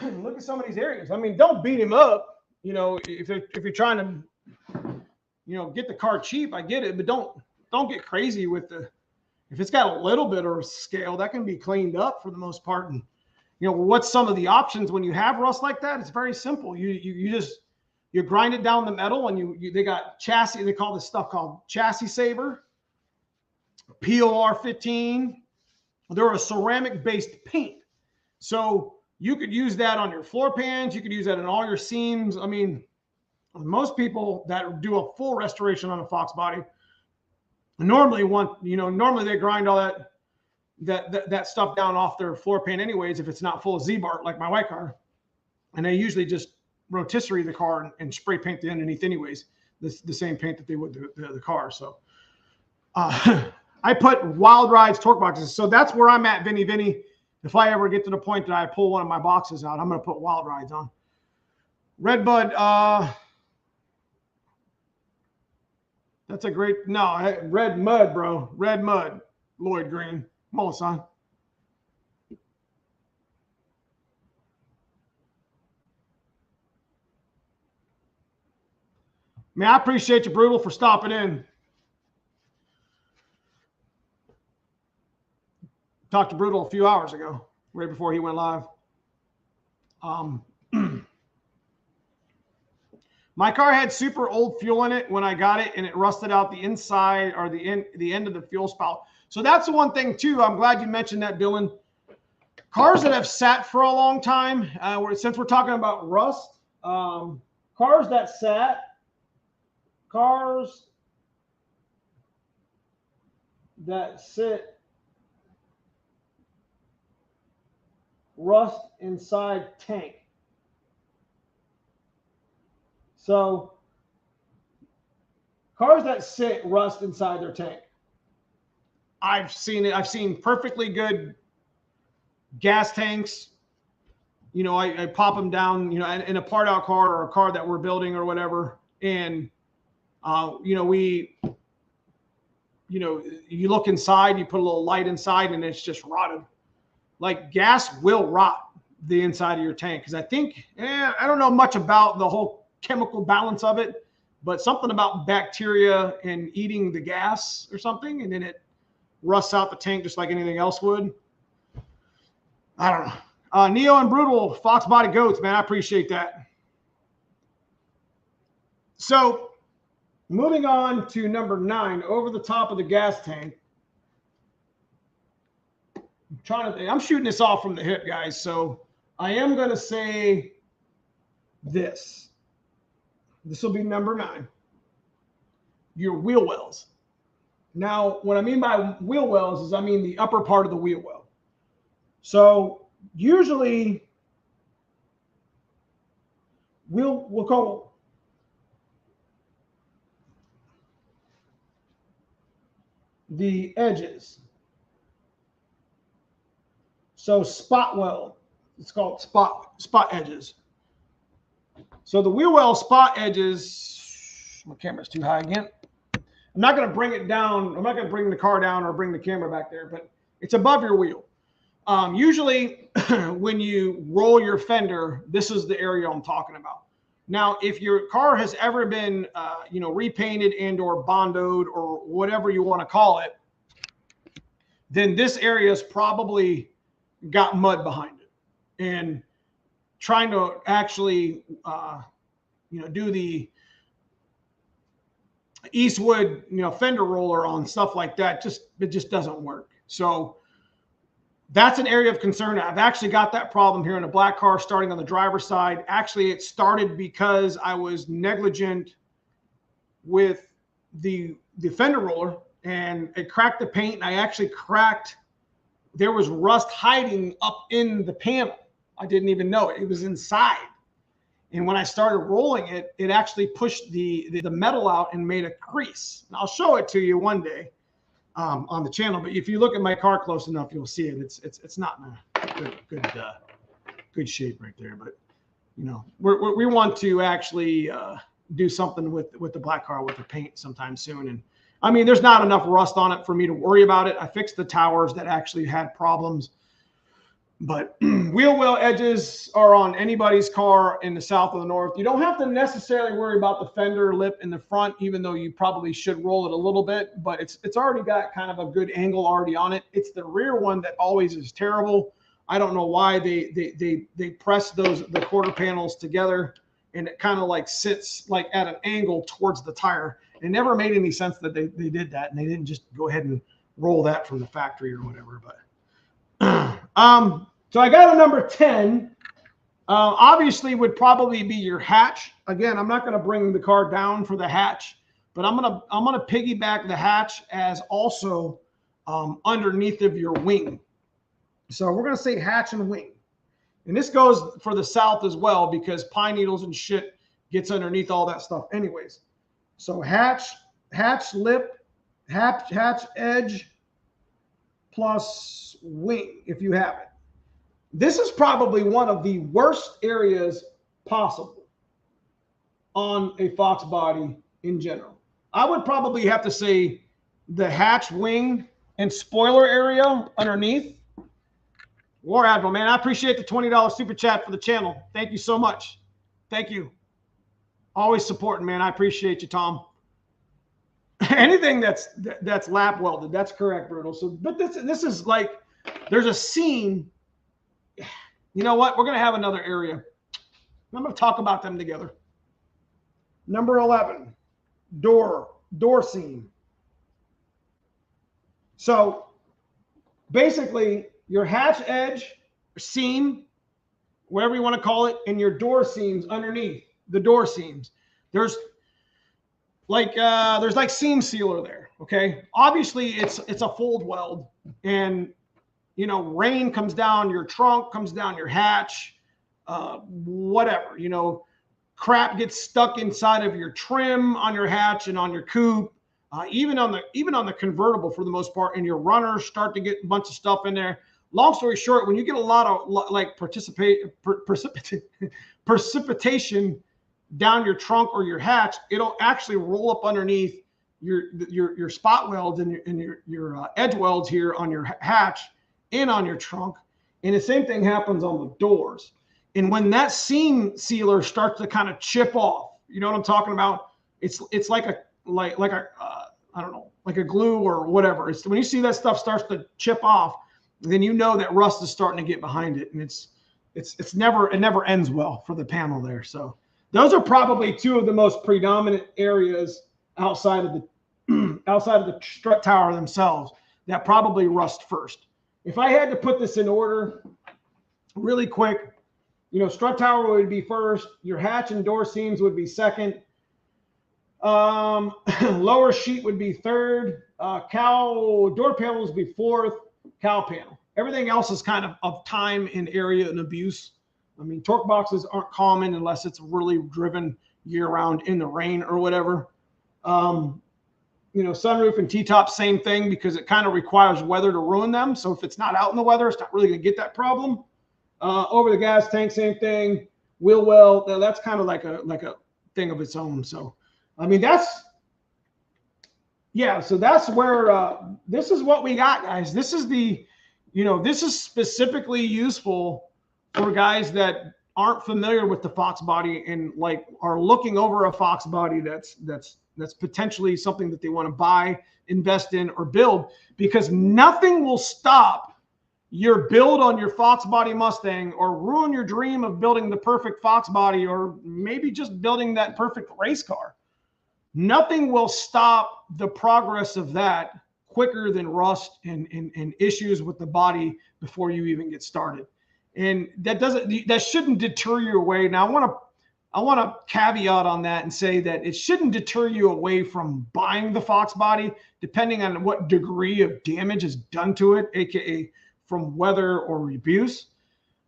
Look at some of these areas. I mean, don't beat him up. You know, if you're trying to, you know, get the car cheap, I get it, but don't get crazy with the, if it's got a little bit of scale, that can be cleaned up for the most part. And, you know, what's some of the options when you have rust like that? It's very simple. You grind it down the metal, and they got chassis. They call this stuff called chassis saver, POR 15. They're a ceramic based paint. So you could use that on your floor pans. You could use that in all your seams. I mean, most people that do a full restoration on a Foxbody normally they grind all that stuff down off their floor pan anyways, if it's not full of Z-Bart like my white car. And they usually just rotisserie the car and spray paint the underneath anyways, the same paint that they would the car. So I put Wild Rides torque boxes. So that's where I'm at, Vinny. If I ever get to the point that I pull one of my boxes out, I'm going to put Wild Rides on. Redbud, that's a great, no, Red Mud, bro. Red Mud, Lloyd Green. Come on, son. Man, I appreciate you, Brutal, for stopping in. Talked to Brutal a few hours ago, right before he went live. My car had super old fuel in it when I got it, and it rusted out the inside or the end of the fuel spout. So that's the one thing too. I'm glad you mentioned that, Dylan. Cars that have sat for a long time, since we're talking about rust, cars that sit rust inside tank. So cars that sit rust inside their tank. I've seen it. I've seen perfectly good gas tanks. You know, I pop them down, you know, in a part out car or a car that we're building or whatever. And, you know, you look inside, you put a little light inside, and it's just rotted. Like, gas will rot the inside of your tank. Because I think, I don't know much about the whole chemical balance of it, but something about bacteria and eating the gas or something, and then it rusts out the tank just like anything else would. I don't know. Neo and Brutal, Foxbody goats, man. I appreciate that. So moving on to number 9, over the top of the gas tank. I'm shooting this off from the hip, guys. So I am going to say this. This will be number 9. Your wheel wells. Now, what I mean by wheel wells is I mean the upper part of the wheel well. So usually we'll call the edges. So spot well, it's called spot edges. So the wheel well spot edges, my camera's too high again. I'm not going to bring it down. I'm not going to bring the car down or bring the camera back there, but it's above your wheel. Usually when you roll your fender, this is the area I'm talking about. Now, if your car has ever been, repainted and or bondoed or whatever you want to call it, then this area's probably got mud behind it. And trying to actually, do the Eastwood, fender roller on stuff like that, it just doesn't work. So that's an area of concern. I've actually got that problem here in a black car starting on the driver's side. Actually, it started because I was negligent with the fender roller, and it cracked the paint, and I actually cracked, there was rust hiding up in the panel. I didn't even know it. It was inside. And when I started rolling it, it actually pushed the metal out and made a crease. And I'll show it to you one day on the channel. But if you look at my car close enough, you'll see it. It's not in a good shape right there. But we want to actually do something with the black car with the paint sometime soon. And I mean, there's not enough rust on it for me to worry about it. I fixed the towers that actually had problems. But wheel well edges are on anybody's car in the south or the north. You don't have to necessarily worry about the fender lip in the front, even though you probably should roll it a little bit. But it's already got kind of a good angle already on it. It's the rear one that always is terrible. I don't know why they press the quarter panels together, and it kind of like sits like at an angle towards the tire. It never made any sense that they did that, and they didn't just go ahead and roll that from the factory or whatever. But so I got a number 10. Obviously would probably be your hatch. Again, I'm not going to bring the car down for the hatch, but I'm gonna piggyback the hatch as also underneath of your wing. So we're gonna say hatch and wing, and this goes for the south as well because pine needles and shit gets underneath all that stuff anyways. So hatch lip, hatch edge plus wing if you have it. This is probably one of the worst areas possible on a Foxbody in general. I would probably have to say the hatch, wing, and spoiler area underneath. War Admiral, man, I appreciate the $20 super chat for the channel. Thank you so much. Thank you. Always supporting, man. I appreciate you, Tom. Anything that's lap welded, that's correct, Brutal. So, but this is like, there's a seam. You know what? We're going to have another area. I'm going to talk about them together. Number 11, door seam. So basically your hatch edge, seam, whatever you want to call it, and your door seams underneath the door seams. There's like seam sealer there. Okay. Obviously it's a fold weld, and rain comes down your trunk, comes down your hatch, whatever, crap gets stuck inside of your trim on your hatch and on your coupe, even on the convertible for the most part, and your runners start to get a bunch of stuff in there. Long story short, when you get a lot of like precipitation down your trunk or your hatch, it'll actually roll up underneath your spot welds and your edge welds here on your hatch and on your trunk. And the same thing happens on the doors. And when that seam sealer starts to kind of chip off, you know what I'm talking about? It's like a I don't know, like a glue or whatever. It's when you see that stuff starts to chip off, then you know that rust is starting to get behind it, and it never ends well for the panel there. So those are probably two of the most predominant areas outside of the strut tower themselves that probably rust first. If I had to put this in order really quick, strut tower would be first. Your hatch and door seams would be second. Lower sheet would be third. Cowl door panels would be fourth. Cowl panel. Everything else is kind of time and area and abuse. I mean, torque boxes aren't common unless it's really driven year round in the rain or whatever. Sunroof and T-Tops, same thing, because it kind of requires weather to ruin them. So if it's not out in the weather, it's not really going to get that problem. Over the gas tank, same thing. Wheel well, that's kind of like a thing of its own. So, I mean, so that's where, this is what we got, guys. This is this is specifically useful for guys that aren't familiar with the Foxbody and like are looking over a Foxbody that's potentially something that they want to buy, invest in, or build, because nothing will stop your build on your Foxbody Mustang or ruin your dream of building the perfect Foxbody, or maybe just building that perfect race car. Nothing will stop the progress of that quicker than rust and issues with the body before you even get started. And that shouldn't deter you away. Now, I want to caveat on that and say that it shouldn't deter you away from buying the Foxbody, depending on what degree of damage is done to it, aka from weather or abuse.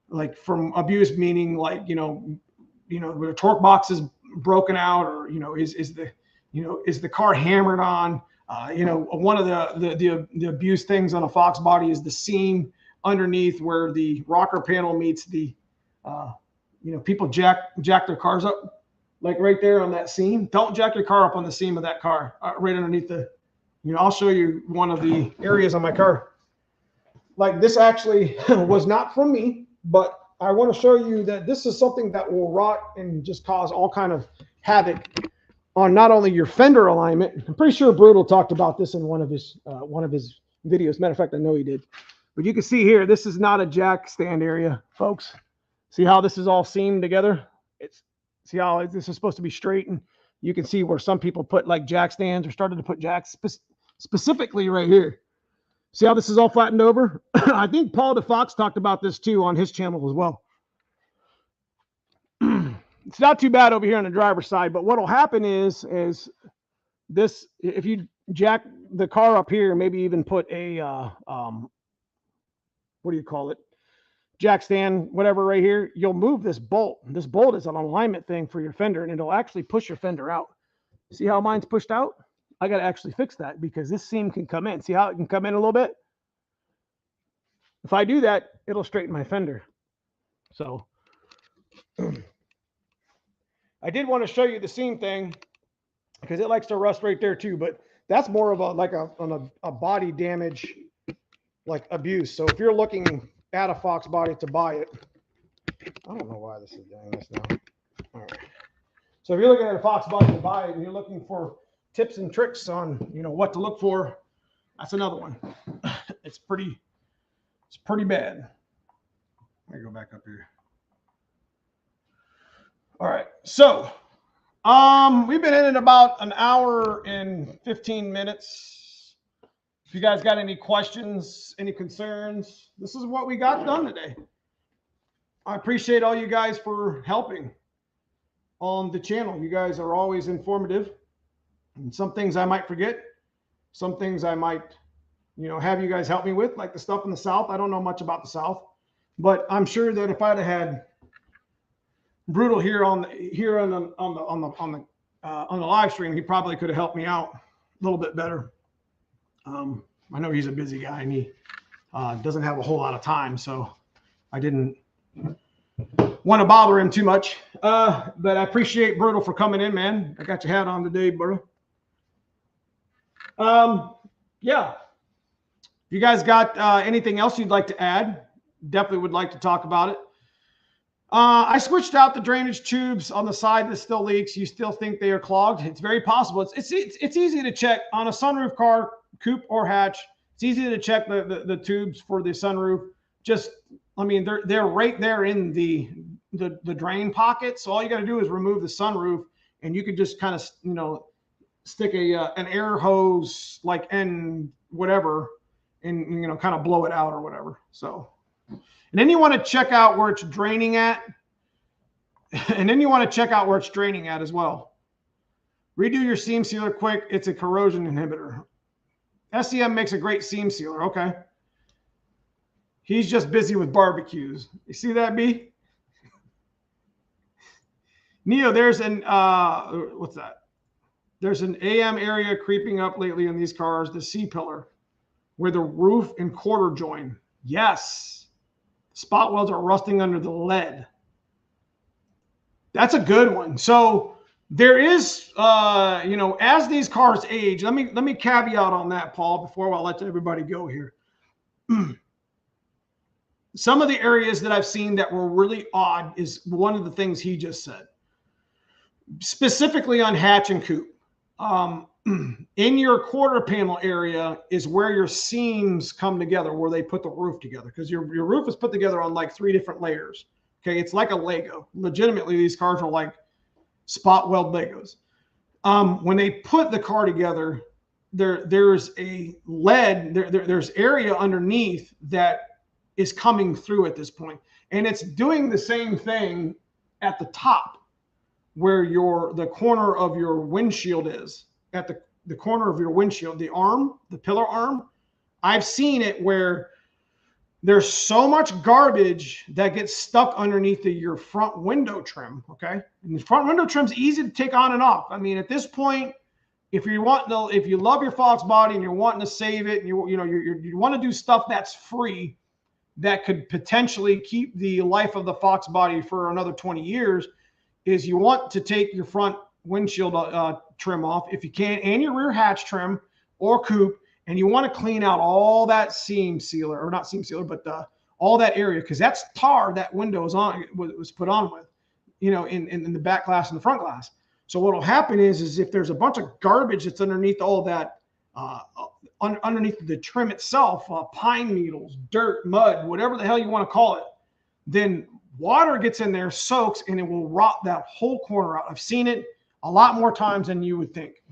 Like from abuse, meaning like where the torque box is broken out, or is the car hammered on. One of the abuse things on a Foxbody is the seam underneath where the rocker panel meets the, people jack their cars up, like right there on that seam. Don't jack your car up on the seam of that car, right underneath the, I'll show you one of the areas on my car. Like this actually was not from me, but I want to show you that this is something that will rot and just cause all kind of havoc on not only your fender alignment. I'm pretty sure Brutal talked about this in one of his videos. Matter of fact, I know he did. But you can see here, this is not a jack stand area, folks. See how this is all seamed together? See how this is supposed to be straight, and you can see where some people put like jack stands or started to put jacks specifically right here. See how this is all flattened over? I think Paul DeFox talked about this too on his channel as well. It's not too bad over here on the driver's side, but what will happen is this, if you jack the car up here, maybe even put a, what do you call it? Jack stand, whatever right here, you'll move this bolt. This bolt is an alignment thing for your fender, and it'll actually push your fender out. See how mine's pushed out? I got to actually fix that because this seam can come in. See how it can come in a little bit? If I do that, it'll straighten my fender. So I did want to show you the seam thing because it likes to rust right there too, but that's more of a body damage, like abuse. So if you're looking at a Foxbody to buy it, I don't know why this is doing this now. All right. So if you're looking at a Foxbody to buy it and you're looking for tips and tricks on what to look for, that's another one. It's pretty bad. Let me go back up here. All right, so we've been in about an hour and 15 minutes. If you guys got any questions, any concerns, this is what we got done today. I appreciate all you guys for helping on the channel. You guys are always informative. And some things I might forget, some things I might, have you guys help me with, like the stuff in the South. I don't know much about the South, but I'm sure that if I'd have had Brutal here on the live stream, he probably could have helped me out a little bit better. I know he's a busy guy and he doesn't have a whole lot of time, so I didn't want to bother him too much. But I appreciate Brutal for coming in, man. I got your hat on today, bro. Yeah. If you guys got anything else you'd like to add, definitely would like to talk about it. I switched out the drainage tubes on the side that still leaks. You still think they are clogged? It's very possible. It's easy to check on a sunroof car, coupe or hatch. It's easy to check the tubes for the sunroof. They're right there in the drain pocket. So all you got to do is remove the sunroof, and you could just kind of stick an air hose like and whatever, and kind of blow it out or whatever. So. And then you want to check out where it's draining at. And then you want to check out where it's draining at as well. Redo your seam sealer quick. It's a corrosion inhibitor. SEM makes a great seam sealer. Okay. He's just busy with barbecues. You see that, B? Neo, there's an, what's that? There's an AM area creeping up lately in these cars, the C-pillar, where the roof and quarter join. Yes. Spot welds are rusting under the lead. That's a good one. So there is, as these cars age, let me caveat on that, Paul, before I let everybody go here. Some of the areas that I've seen that were really odd is one of the things he just said, specifically on hatch and coupe. In your quarter panel area is where your seams come together, where they put the roof together, because your roof is put together on like 3 different layers. Okay, it's like a Lego. Legitimately, these cars are like spot weld Legos. When they put the car together, there's a lead, there's area underneath that is coming through at this point. And it's doing the same thing at the top where the corner of your windshield is, at the corner of your windshield, the arm, the pillar arm. I've seen it where there's so much garbage that gets stuck underneath your front window trim. Okay. And the front window trim's easy to take on and off. I mean, at this point, if you love your Foxbody and you're wanting to save it, and you want to do stuff that's free, that could potentially keep the life of the Foxbody for another 20 years, is you want to take your front windshield trim off if you can, and your rear hatch trim or coupe, and you want to clean out all that seam sealer, or not seam sealer, but all that area, because that's tar that window was put on with, in the back glass and the front glass. So what will happen is if there's a bunch of garbage that's underneath all that, underneath the trim itself, pine needles, dirt, mud, whatever the hell you want to call it, then water gets in there, soaks, and it will rot that whole corner out. I've seen it a lot more times than you would think.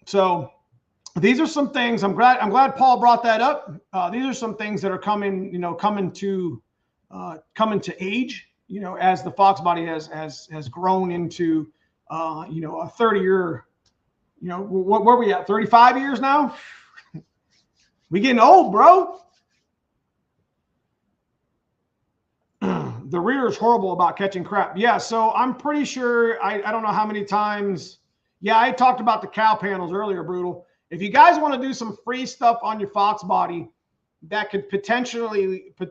So these are some things. I'm glad Paul brought that up. These are some things that are coming to age, as the Foxbody has grown into, a 30-year, where are we at? 35 years now? We getting old, bro. The rear is horrible about catching crap. Yeah, so I'm pretty sure, I don't know how many times. Yeah, I talked about the cowl panels earlier, Brutal. If you guys want to do some free stuff on your Foxbody that could potentially, I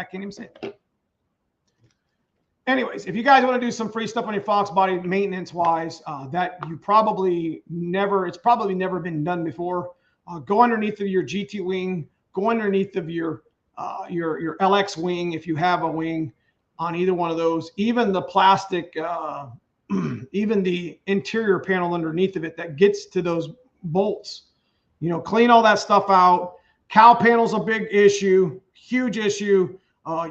can't even say it. Anyways, if you guys want to do some free stuff on your Foxbody maintenance-wise, that you probably never, it's probably never been done before, go underneath of your GT wing, go underneath of your LX wing if you have a wing on either one of those, even the plastic, even the interior panel underneath of it that gets to those bolts, clean all that stuff out. Cowl panel's a big issue, huge issue.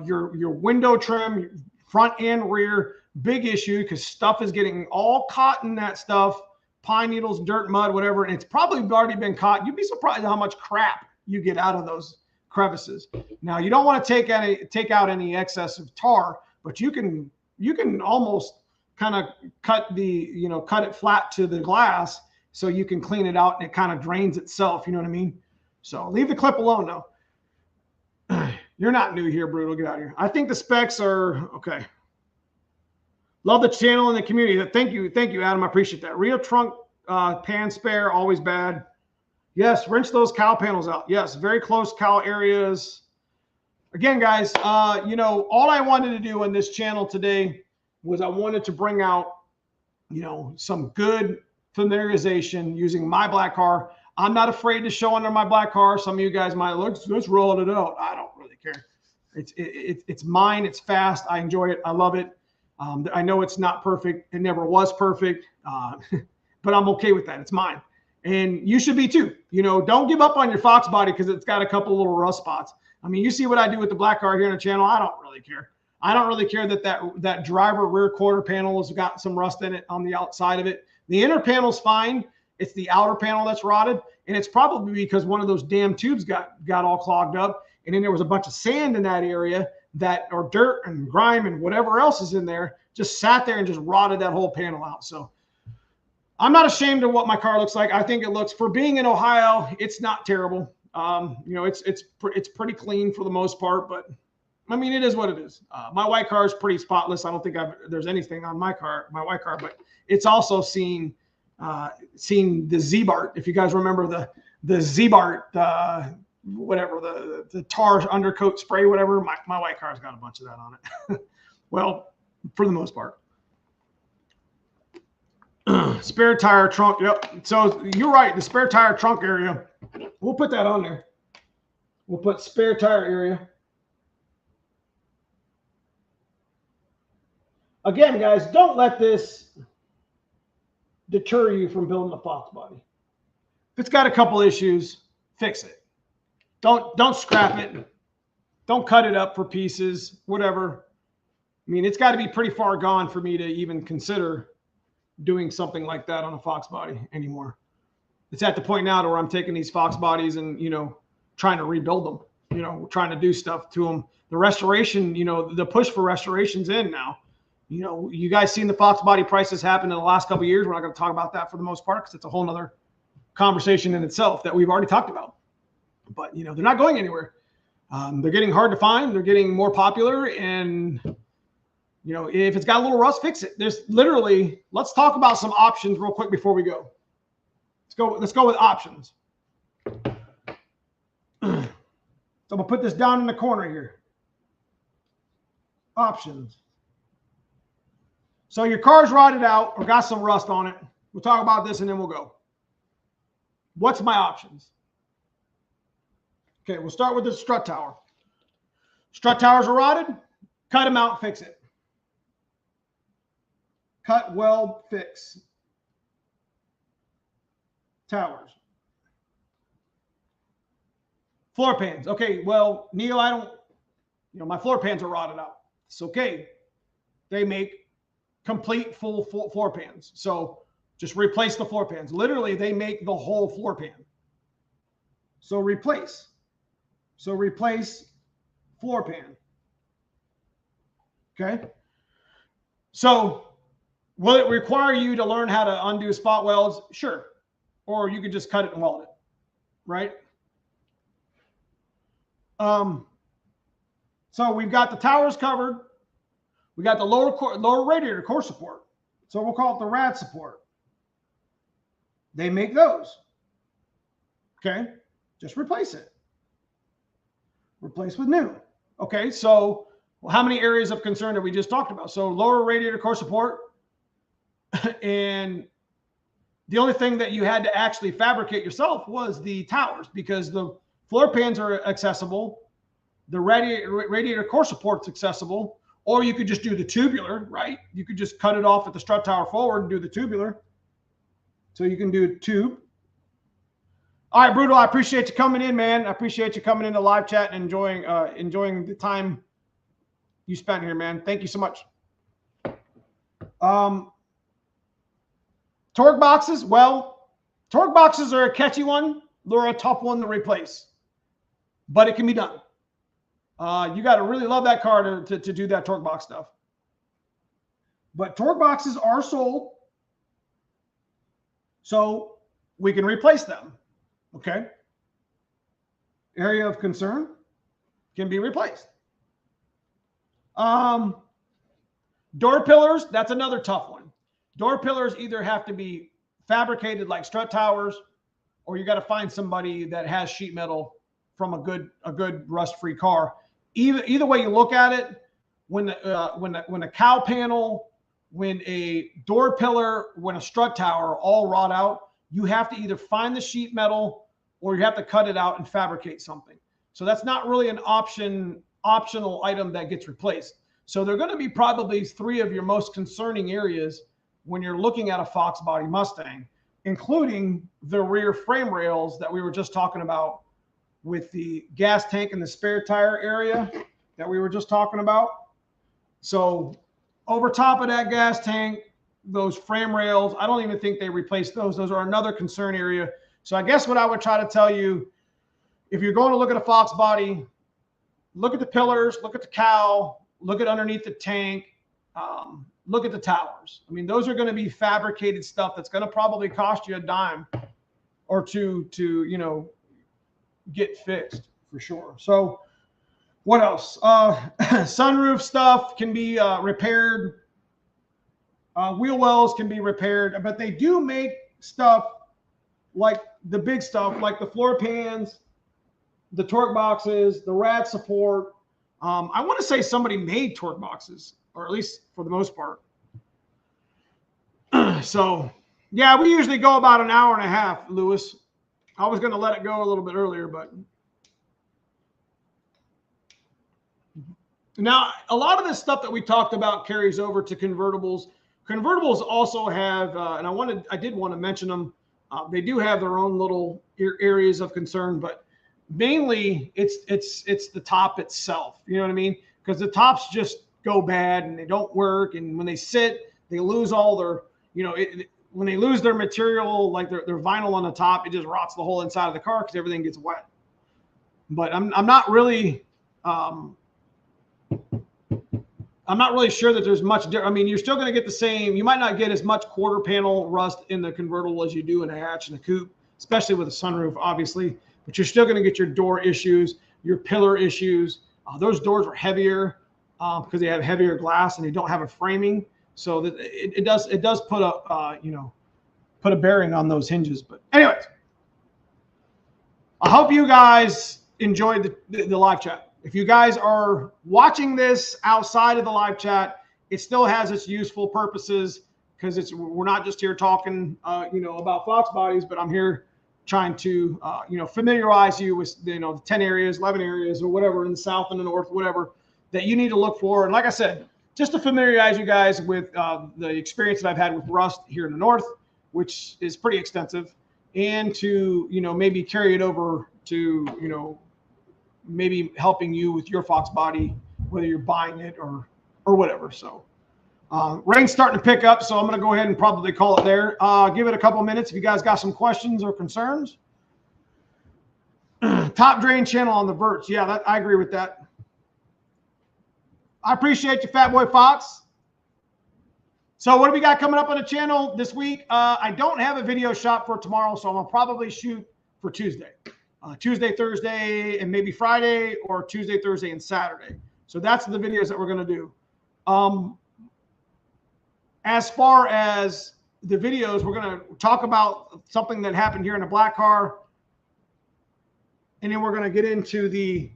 Your window trim, front and rear, big issue, because stuff is getting all caught in that stuff, pine needles, dirt, mud, whatever, and it's probably already been caught. You'd be surprised how much crap you get out of those crevices. Now, you don't want to take out any excess of tar, but you can almost kind of cut it flat to the glass so you can clean it out and it kind of drains itself. You know what I mean? So leave the clip alone though. You're not new here, Brutal. Get out of here. I think the specs are okay. Love the channel and the community. Thank you, Adam. I appreciate that. Rear trunk pan spare, always bad. Yes, wrench those cowl panels out. Yes, very close cowl areas. Again, guys, all I wanted to do on this channel today was I wanted to bring out, some good familiarization using my black car. I'm not afraid to show under my black car. Some of you guys might look, let's roll it out. I don't really care. It's mine. It's fast. I enjoy it. I love it. I know it's not perfect. It never was perfect, but I'm okay with that. It's mine. And you should be too. Don't give up on your Foxbody because it's got a couple little rust spots. I mean, you see what I do with the black car here on the channel. I don't really care. I don't really care that driver rear quarter panel has got some rust in it on the outside of it. The inner panel's fine. It's the outer panel that's rotted. And it's probably because one of those damn tubes got all clogged up. And then there was a bunch of sand in that area or dirt and grime and whatever else is in there, just sat there and just rotted that whole panel out. So I'm not ashamed of what my car looks like. I think it looks, for being in Ohio, it's not terrible. It's pretty clean for the most part, but I mean, it is what it is. My white car is pretty spotless. I don't think there's anything on my white car, but it's also seen the Z-Bart. If you guys remember the Z-Bart, whatever, the tar undercoat spray, whatever, my white car's got a bunch of that on it. Well, for the most part. Spare tire trunk. Yep. So you're right. The spare tire trunk area, we'll put that on there. We'll put spare tire area. Again, guys, don't let this deter you from building a Foxbody. If it's got a couple issues, fix it. Don't scrap it. Don't cut it up for pieces, whatever. I mean, it's got to be pretty far gone for me to even consider doing something like that on a Foxbody anymore. It's at the point now to where I'm taking these Foxbodies and, you know, trying to rebuild them, you know, trying to do stuff to them. The restoration, you know, the push for restoration's in now. You know, you guys seen the Foxbody prices happen in the last couple of years. We're not going to talk about that for the most part because it's a whole nother conversation in itself that we've already talked about. But, you know, they're not going anywhere. They're getting hard to find. They're getting more popular. And, you know, if it's got a little rust, fix it. There's literally, let's talk about some options real quick before we go. Let's go with options. So I'm going to put this down in the corner here. Options. So your car's rotted out or got some rust on it. We'll talk about this and then we'll go. What's my options? Okay, we'll start with the strut tower. Strut towers are rotted. Cut them out, fix it. Cut, weld, fix. Towers. Floor pans. Okay, well, Neo, I don't, you know, my floor pans are rotted out. It's okay. They make complete full floor pans. So just replace the floor pans. Literally, they make the whole floor pan. So replace. So replace floor pan. Okay. So will it require you to learn how to undo spot welds? Sure. Or you could just cut it and weld it, right? So we've got the towers covered. We got the lower radiator core support. So we'll call it the rad support. They make those. Okay. Just replace it. Replace with new. Okay. So how many areas of concern that we just talked about? So lower radiator core support. And the only thing that you had to actually fabricate yourself was the towers, because the floor pans are accessible. The radiator core support's accessible. Or you could just do the tubular, right? You could just cut it off at the strut tower forward and do the tubular. So you can do tube. All right, Brutal, I appreciate you coming in, man. I appreciate you coming into live chat and enjoying the time you spent here, man. Thank you so much. Torque boxes. Well, torque boxes are a catchy one. They're a tough one to replace, but it can be done. You got to really love that car to do that torque box stuff. But torque boxes are sold, so we can replace them. Okay. Area of concern can be replaced. Door pillars, that's another tough one. Door pillars either have to be fabricated like strut towers, or you got to find somebody that has sheet metal from a good rust-free car. Either way you look at it, when a cowl panel, when a door pillar, when a strut tower all rot out, you have to either find the sheet metal or you have to cut it out and fabricate something. So that's not really an optional item that gets replaced. So they're going to be probably three of your most concerning areas when you're looking at a Foxbody Mustang, including the rear frame rails that we were just talking about with the gas tank and the spare tire area that we were just talking about. So over top of that gas tank, those frame rails, I don't even think they replaced those. Those are another concern area. So I guess what I would try to tell you, if you're going to look at a Foxbody, look at the pillars, look at the cowl, look at underneath the tank, look at the towers. I mean, those are going to be fabricated stuff that's going to probably cost you a dime or two to, you know, get fixed for sure. So what else? Sunroof stuff can be repaired. Wheel wells can be repaired, but they do make stuff like the big stuff, like the floor pans, the torque boxes, the rad support. I want to say somebody made torque boxes, or at least for the most part. So, yeah, we usually go about an hour and a half, Lewis. I was going to let it go a little bit earlier, but now a lot of this stuff that we talked about carries over to convertibles. Convertibles also have, and I did want to mention them. They do have their own little areas of concern, but mainly it's the top itself. You know what I mean? Because the top's just go bad and they don't work. And when they sit, they lose all their, when they lose their material, like their vinyl on the top, it just rots the whole inside of the car because everything gets wet. But I'm not really sure that there's much. I mean, you're still going to get the same. You might not get as much quarter panel rust in the convertible as you do in a hatch and a coupe, especially with a sunroof, obviously. But you're still going to get your door issues, your pillar issues. Those doors are heavier because they have heavier glass and they don't have a framing. So that it does put a put a bearing on those hinges. But anyways, I hope you guys enjoyed the live chat. If you guys are watching this outside of the live chat, it still has its useful purposes because we're not just here talking about Fox bodies, but I'm here trying to familiarize you with the 10 areas, 11 areas, or whatever in the south and the north, whatever that you need to look for. And like I said, just to familiarize you guys with the experience that I've had with rust here in the north, which is pretty extensive, and to maybe carry it over to maybe helping you with your Fox body, whether you're buying it or whatever. So rain's starting to pick up, so I'm going to go ahead and probably call it there. Give it a couple minutes if you guys got some questions or concerns. Top drain channel on the verts. Yeah, I agree with that. I appreciate you, Fat Boy Fox. So what do we got coming up on the channel this week? I don't have a video shot for tomorrow, so I'm going to probably shoot for Tuesday. Tuesday, Thursday, and maybe Friday, or Tuesday, Thursday, and Saturday. So that's the videos that we're going to do. As far as the videos, we're going to talk about something that happened here in a black car. And then we're going to get into the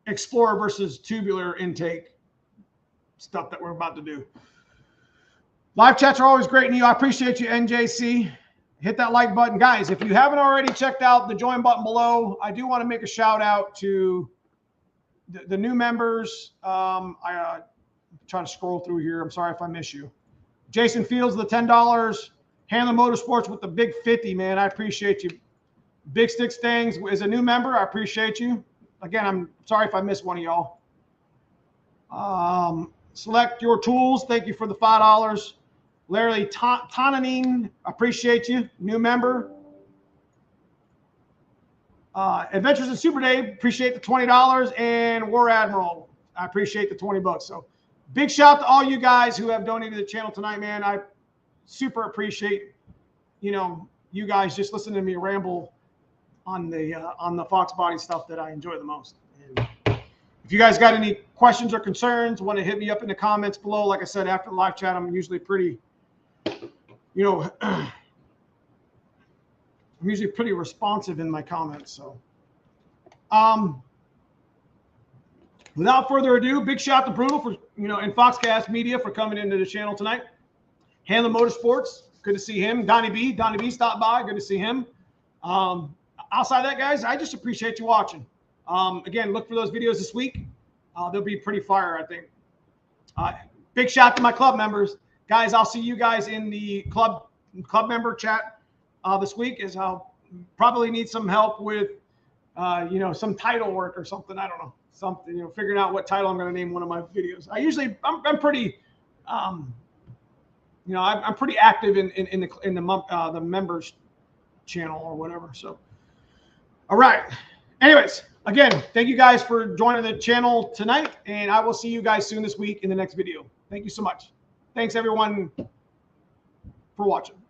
Explorer versus tubular intake stuff that we're about to do. Live chats are always great, Neo. I appreciate you, NJC. Hit that like button. Guys, if you haven't already checked out the join button below, I do want to make a shout out to the new members. I try to scroll through here. I'm sorry if I miss you. Jason Fields, the $10. Handler Motorsports with the big 50, man. I appreciate you. Big Stick Stangs is a new member. I appreciate you. Again, I'm sorry if I missed one of y'all. Select Your Tools. Thank you for the $5. Larry Tonanine, appreciate you. New member. Adventures in Super Day, appreciate the $20. And War Admiral, I appreciate the $20. So big shout out to all you guys who have donated to the channel tonight, man. I super appreciate, you guys just listening to me ramble on the Fox body stuff that I enjoy the most. And if you guys got any questions or concerns, want to hit me up in the comments below. Like I said, after the live chat, I'm usually pretty, I'm usually pretty responsive in my comments. So, without further ado, big shout out to Brutal for, and Foxcast Media for coming into the channel tonight. Handler Motorsports, good to see him. Donnie B stopped by, good to see him. Outside that, guys, I just appreciate you watching. Again, look for those videos this week. They'll be pretty fire, I think. Big shout out to my club members. Guys, I'll see you guys in the club member chat this week, as I'll probably need some help with, some title work or something. I don't know. Something, figuring out what title I'm going to name one of my videos. I'm pretty, I'm pretty active in the members channel or whatever. So, all right. Anyways, again, thank you guys for joining the channel tonight, and I will see you guys soon this week in the next video. Thank you so much. Thanks everyone for watching.